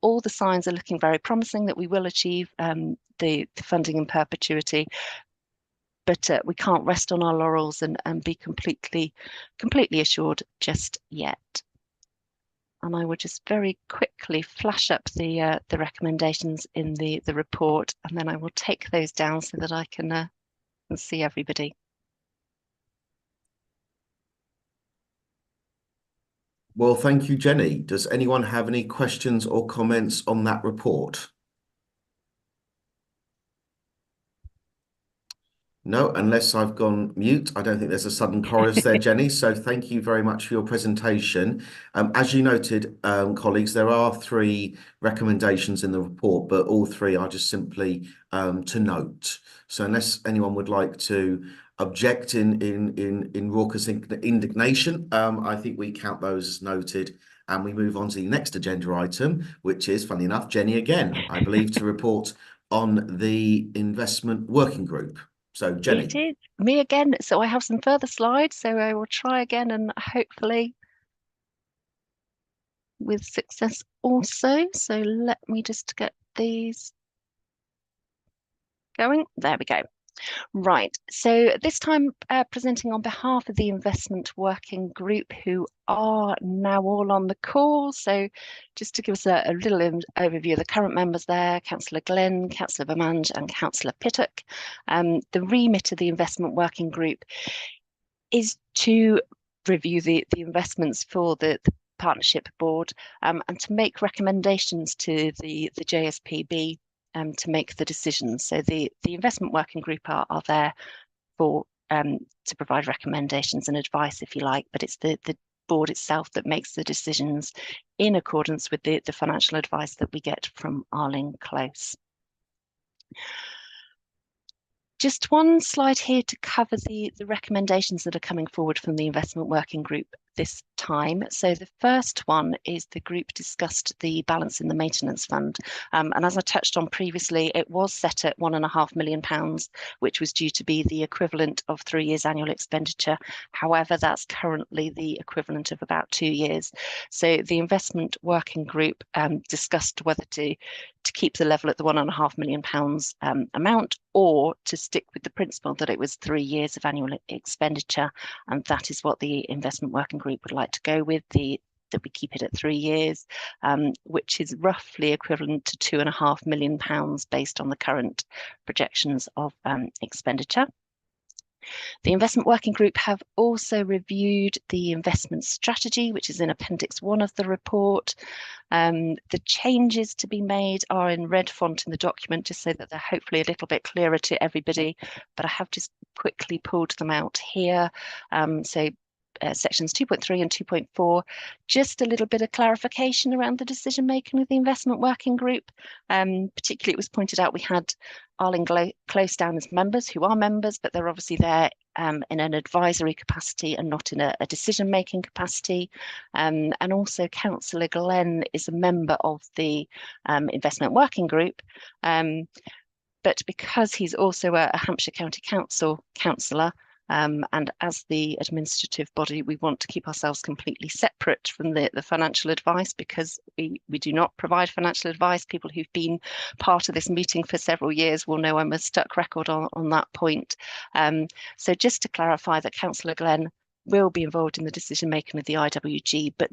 All the signs are looking very promising that we will achieve the funding in perpetuity, but we can't rest on our laurels and be completely assured just yet. And I will just very quickly flash up the recommendations in the report, and then I will take those down so that I can see everybody. Well, thank you, Jenny. Does anyone have any questions or comments on that report? No, unless I've gone mute. I don't think there's a sudden chorus there, Jenny. So thank you very much for your presentation. As you noted, colleagues, there are 3 recommendations in the report, but all 3 are just simply to note. So unless anyone would like to object in raucous indignation, I think we count those as noted, and we move on to the next agenda item, which is, funny enough, Jenny again, I believe, to report on the investment working group. So Jenny. It is me again. So I have some further slides, so I will try again, and hopefully with success also. So let me just get these going. There we go. Right, so this time presenting on behalf of the investment working group, who are now all on the call. So just to give us a little overview of the current members there: Councillor Glenn, Councillor Bermange and Councillor Pittock. The remit of the investment working group is to review the investments for the partnership board, and to make recommendations to the JSPB to make the decisions. So the investment working group are there for to provide recommendations and advice, if you like, but it's the board itself that makes the decisions in accordance with the financial advice that we get from Arling Close. Just one slide here to cover the recommendations that are coming forward from the investment working group this time. So the first one is the group discussed the balance in the maintenance fund. And as I touched on previously, it was set at £1.5 million, which was due to be the equivalent of 3 years annual expenditure. However, that's currently the equivalent of about 2 years. So the investment working group discussed whether to keep the level at the £1.5 million amount, or to stick with the principle that it was 3 years of annual expenditure, and that is what the investment working group would like to go with, that we keep it at 3 years, which is roughly equivalent to £2.5 million based on the current projections of expenditure. The investment working group have also reviewed the investment strategy, which is in Appendix 1 of the report. The changes to be made are in red font in the document, just so that they're hopefully a little bit clearer to everybody, but I have just quickly pulled them out here. So sections 2.3 and 2.4, just a little bit of clarification around the decision making of the investment working group. Particularly, it was pointed out we had Arling Close down as members, who are members, but they're obviously there in an advisory capacity and not in a decision making capacity. And also Councillor Glenn is a member of the investment working group. But because he's also a Hampshire County Council councillor, and as the administrative body, we want to keep ourselves completely separate from the financial advice, because we do not provide financial advice. People who've been part of this meeting for several years will know I'm a stuck record on that point. So just to clarify that Councillor Glenn will be involved in the decision making of the IWG, but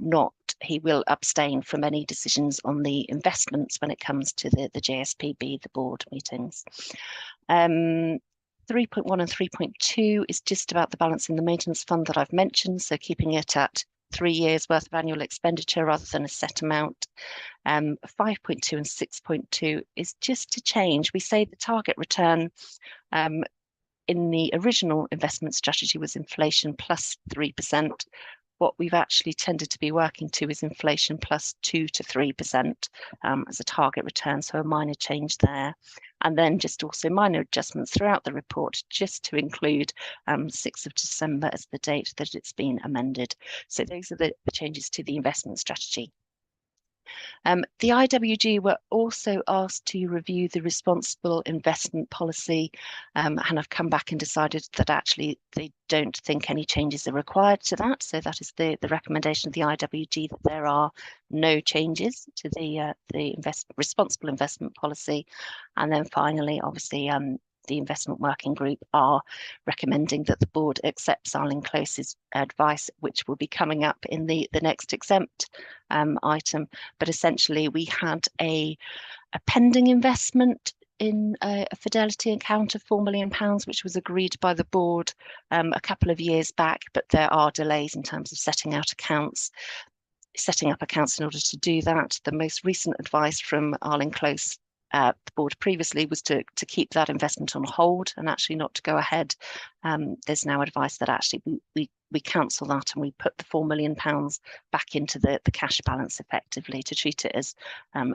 he will abstain from any decisions on the investments when it comes to the JSPB, the board meetings. 3.1 and 3.2 is just about the balance in the maintenance fund that I've mentioned, so keeping it at 3 years worth of annual expenditure rather than a set amount. 5.2 and 6.2 is just to change. We say the target return in the original investment strategy was inflation plus 3%. What we've actually tended to be working to is inflation plus 2 to 3% as a target return, so a minor change there. And then just also minor adjustments throughout the report, just to include 6th of December as the date that it's been amended. So those are the changes to the investment strategy. The IWG were also asked to review the responsible investment policy and have come back and decided that actually they don't think any changes are required to that. So that is the recommendation of the IWG, that there are no changes to the responsible investment policy. And then finally, obviously, the investment working group are recommending that the board accepts Arling Close's advice, which will be coming up in the next exempt item. But essentially, we had a pending investment in a fidelity account of £4 million, which was agreed by the board a couple of years back, but there are delays in terms of setting up accounts in order to do that. The most recent advice from Arling Close, the board previously, was to keep that investment on hold and actually not to go ahead. There's now advice that actually we cancel that and we put the £4 million back into the cash balance effectively to treat it as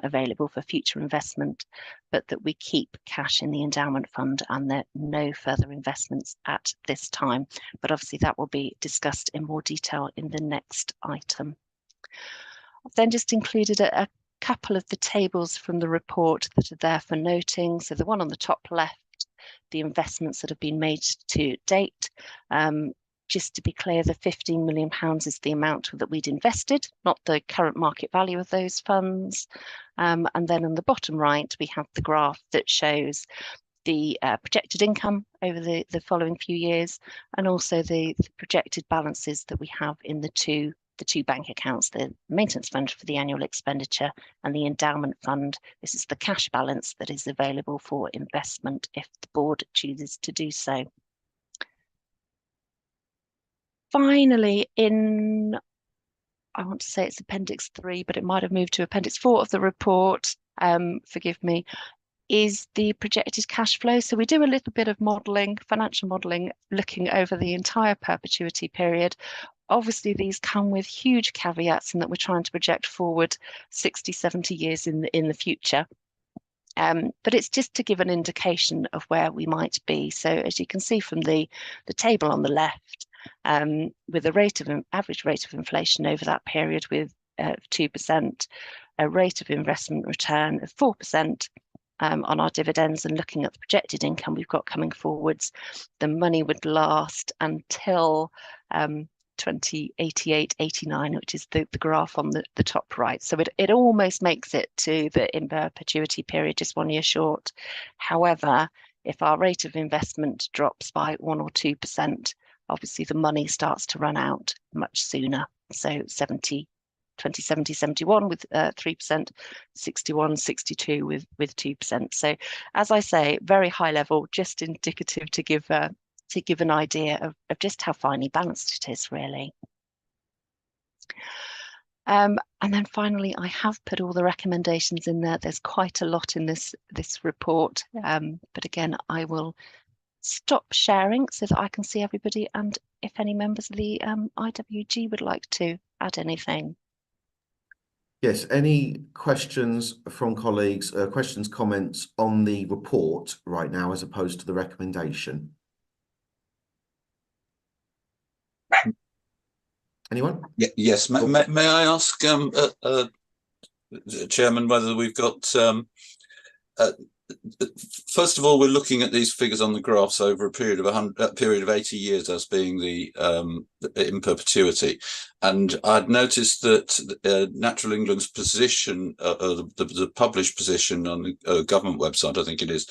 available for future investment, but that we keep cash in the endowment fund and there are no further investments at this time. But obviously that will be discussed in more detail in the next item. I've then just included a couple of the tables from the report that are there for noting. So the one on the top left, the investments that have been made to date. Just to be clear, the £15 million is the amount that we'd invested, not the current market value of those funds. And then on the bottom right, we have the graph that shows the projected income over the following few years, and also the projected balances that we have in the two bank accounts, the maintenance fund for the annual expenditure and the endowment fund. This is the cash balance that is available for investment if the board chooses to do so. Finally, I want to say it's Appendix 3, but it might have moved to Appendix 4 of the report, forgive me, is the projected cash flow. So we do a little bit of modelling, financial modelling, looking over the entire perpetuity period. Obviously, these come with huge caveats in that we're trying to project forward 60, 70 years in the future. But it's just to give an indication of where we might be. So as you can see from the table on the left, with a average rate of inflation over that period with 2%, a rate of investment return of 4%, on our dividends, and looking at the projected income we've got coming forwards, the money would last until 2088, 89, which is the graph on the top right. So it almost makes it to the in perpetuity period, just 1 year short. However, if our rate of investment drops by 1 or 2%, obviously the money starts to run out much sooner. So 2070, 71 with 3%, 61, 62 with 2%. So as I say, very high level, just indicative to give an idea of just how finely balanced it is, really. And then finally, I have put all the recommendations in there. There's quite a lot in this report, but again, I will stop sharing so that I can see everybody, and if any members of the IWG would like to add anything. Yes, any questions from colleagues, questions, comments on the report right now as opposed to the recommendation? Anyone? Yes. May I ask, Chairman, whether we've got first of all, we're looking at these figures on the graphs over a period of 80 years as being the in perpetuity, and I'd noticed that Natural England's position, the published position on the government website, I think it is,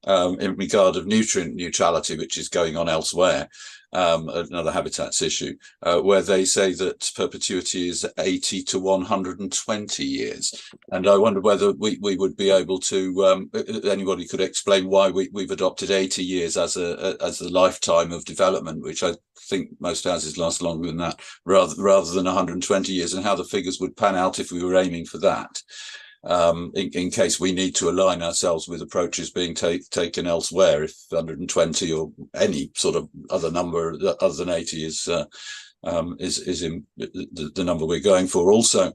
in regard of nutrient neutrality, which is going on elsewhere, another habitats issue, where they say that perpetuity is 80 to 120 years. And I wonder whether we would be able to, anybody could explain why we've adopted 80 years as the lifetime of development, which I think most houses last longer than that, rather than 120 years, and how the figures would pan out if we were aiming for that. In case we need to align ourselves with approaches being taken elsewhere, if 120 or any sort of other number other than 80 is in the number we're going for. Also,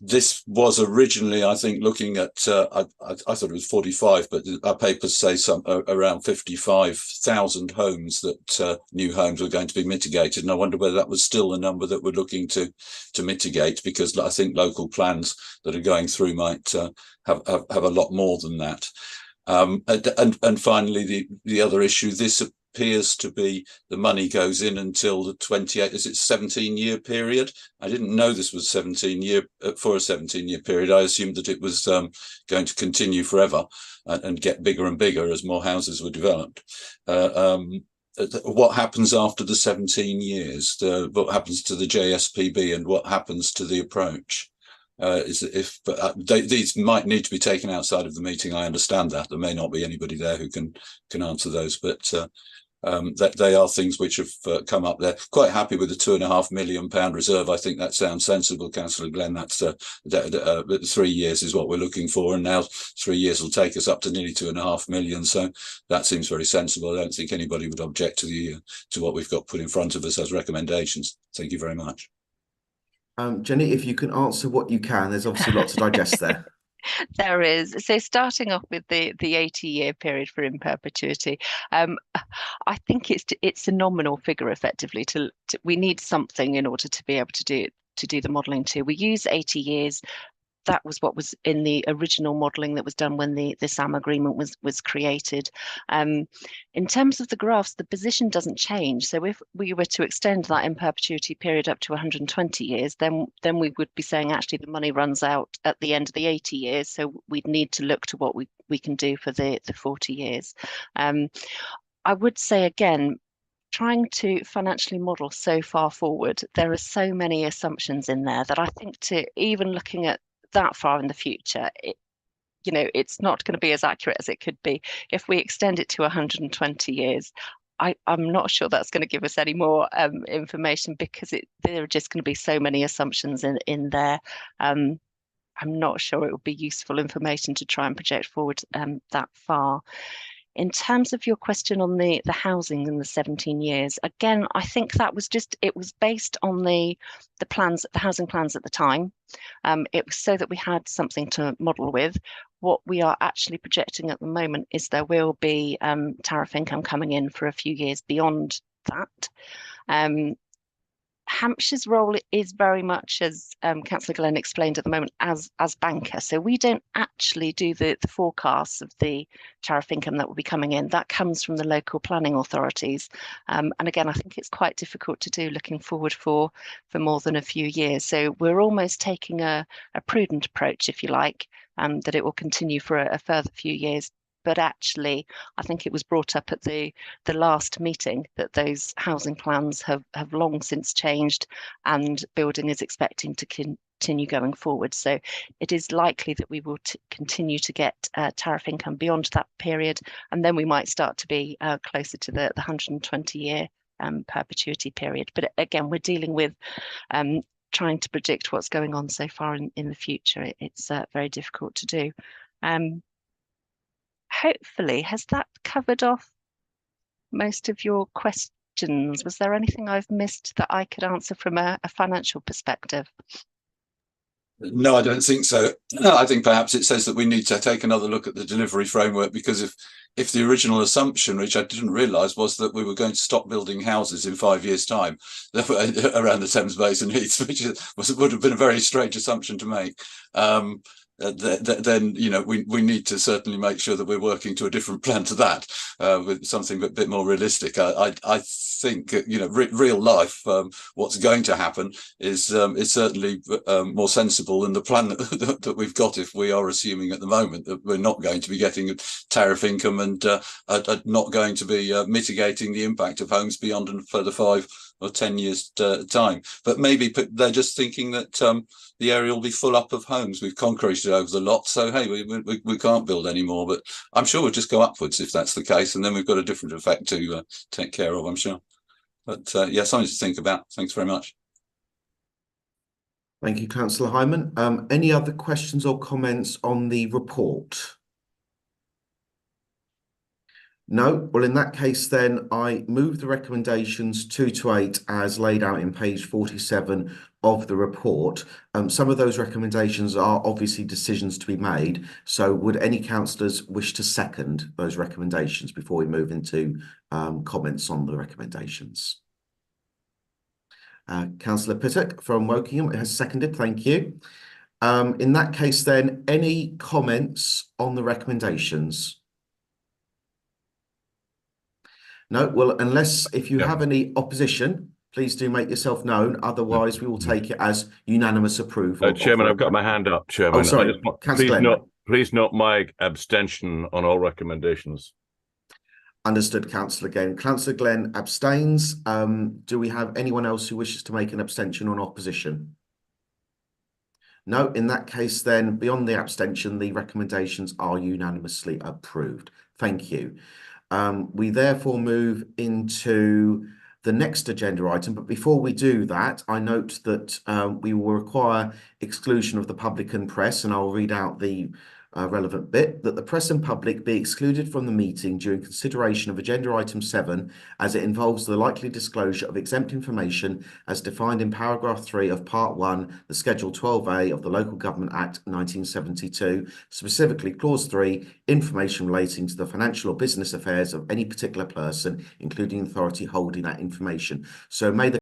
this was originally, I think, looking at, I thought it was 45, but our papers say around 55,000 homes that new homes were going to be mitigated. And I wonder whether that was still the number that we're looking to mitigate, because I think local plans that are going through might have a lot more than that. And finally, the other issue, this appears to be the money goes in until the 17-year period. I didn't know this was for a 17-year period. I assumed that it was going to continue forever and get bigger and bigger as more houses were developed. What happens after the 17 years? What happens to the JSPB, and what happens to the approach? These might need to be taken outside of the meeting. I understand that there may not be anybody there who can answer those, but that they are things which have come up there. Quite happy with the £2.5 million reserve. I think that sounds sensible, Councillor Glenn. That's 3 years is what we're looking for, and now 3 years will take us up to nearly £2.5 million. So that seems very sensible. I don't think anybody would object to what we've got put in front of us as recommendations. Thank you very much. Jenny, if you can answer what you can, there's obviously lots to digest there. There is. So starting off with the 80-year period for in perpetuity, I think it's a nominal figure effectively. We need something in order to be able to do the modelling too. We use 80 years. That was what was in the original modelling that was done when the SAM agreement was created. In terms of the graphs, the position doesn't change. So if we were to extend that in perpetuity period up to 120 years, then we would be saying actually the money runs out at the end of the 80 years. So we'd need to look to what we can do for the 40 years. I would say again, trying to financially model so far forward, there are so many assumptions in there that I think to even looking at that far in the future, it's not going to be as accurate as it could be. If we extend it to 120 years, I'm not sure that's going to give us any more information, because there are just going to be so many assumptions in there. I'm not sure it would be useful information to try and project forward that far. In terms of your question on the housing in the 17 years, again, I think that was it was based on the plans, the housing plans at the time. It was so that we had something to model with. What we are actually projecting at the moment is there will be tariff income coming in for a few years beyond that. Hampshire's role is very much, as Councillor Glenn explained at the moment, as banker. So we don't actually do the forecasts of the tariff income that will be coming in. That comes from the local planning authorities. And again, I think it's quite difficult to do looking forward for more than a few years. So we're almost taking a prudent approach, if you like, that it will continue for a further few years. But actually, I think it was brought up at the last meeting that those housing plans have long since changed, and building is expecting to continue going forward. So it is likely that we will continue to get tariff income beyond that period, and then we might start to be closer to the 120-year perpetuity period. But again, we're dealing with trying to predict what's going on so far in the future. It's very difficult to do. Hopefully, has that covered off most of your questions. Was there anything I've missed that I could answer from a financial perspective? No, I don't think so. No, I think perhaps it says that we need to take another look at the delivery framework, because if the original assumption, which I didn't realise, was that we were going to stop building houses in 5 years' time around the Thames Basin Heath, which would have been a very strange assumption to make. Then we need to certainly make sure that we're working to a different plan to that, with something a bit more realistic. I think real life, what's going to happen is certainly more sensible than the plan that we've got, if we are assuming at the moment that we're not going to be getting tariff income and not going to be mitigating the impact of homes beyond a further 5 or 10 years time. But maybe they're just thinking that the area will be full up of homes. We've concreted over the lot, so hey, we can't build anymore. But I'm sure we'll just go upwards if that's the case, and then we've got a different effect to take care of, I'm sure. But yeah, something to think about. Thanks very much. Thank you, Councillor Hyman. Any other questions or comments on the report? No? Well, in that case, then I move the recommendations 2 to 8 as laid out in page 47 of the report. Some of those recommendations are obviously decisions to be made. So would any councillors wish to second those recommendations before we move into comments on the recommendations? Councillor Pittock from Wokingham has seconded. Thank you. In that case, then, any comments on the recommendations? No? Well, if you have any opposition, please do make yourself known. Otherwise, we will take it as unanimous approval. Chairman, I've got my hand up, Chairman. Oh, sorry. Please note my abstention on all recommendations. Understood, Councillor Glenn. Councillor Glenn abstains. Do we have anyone else who wishes to make an abstention or opposition? No, in that case, then, beyond the abstention, the recommendations are unanimously approved. Thank you. We therefore move into the next agenda item. But before we do that, I note that we will require exclusion of the public and press, and I'll read out the relevant bit, that the press and public be excluded from the meeting during consideration of agenda item 7, as it involves the likely disclosure of exempt information as defined in paragraph 3 of part 1, the schedule 12A of the Local Government Act 1972, specifically clause 3, information relating to the financial or business affairs of any particular person, including authority holding that information. So may the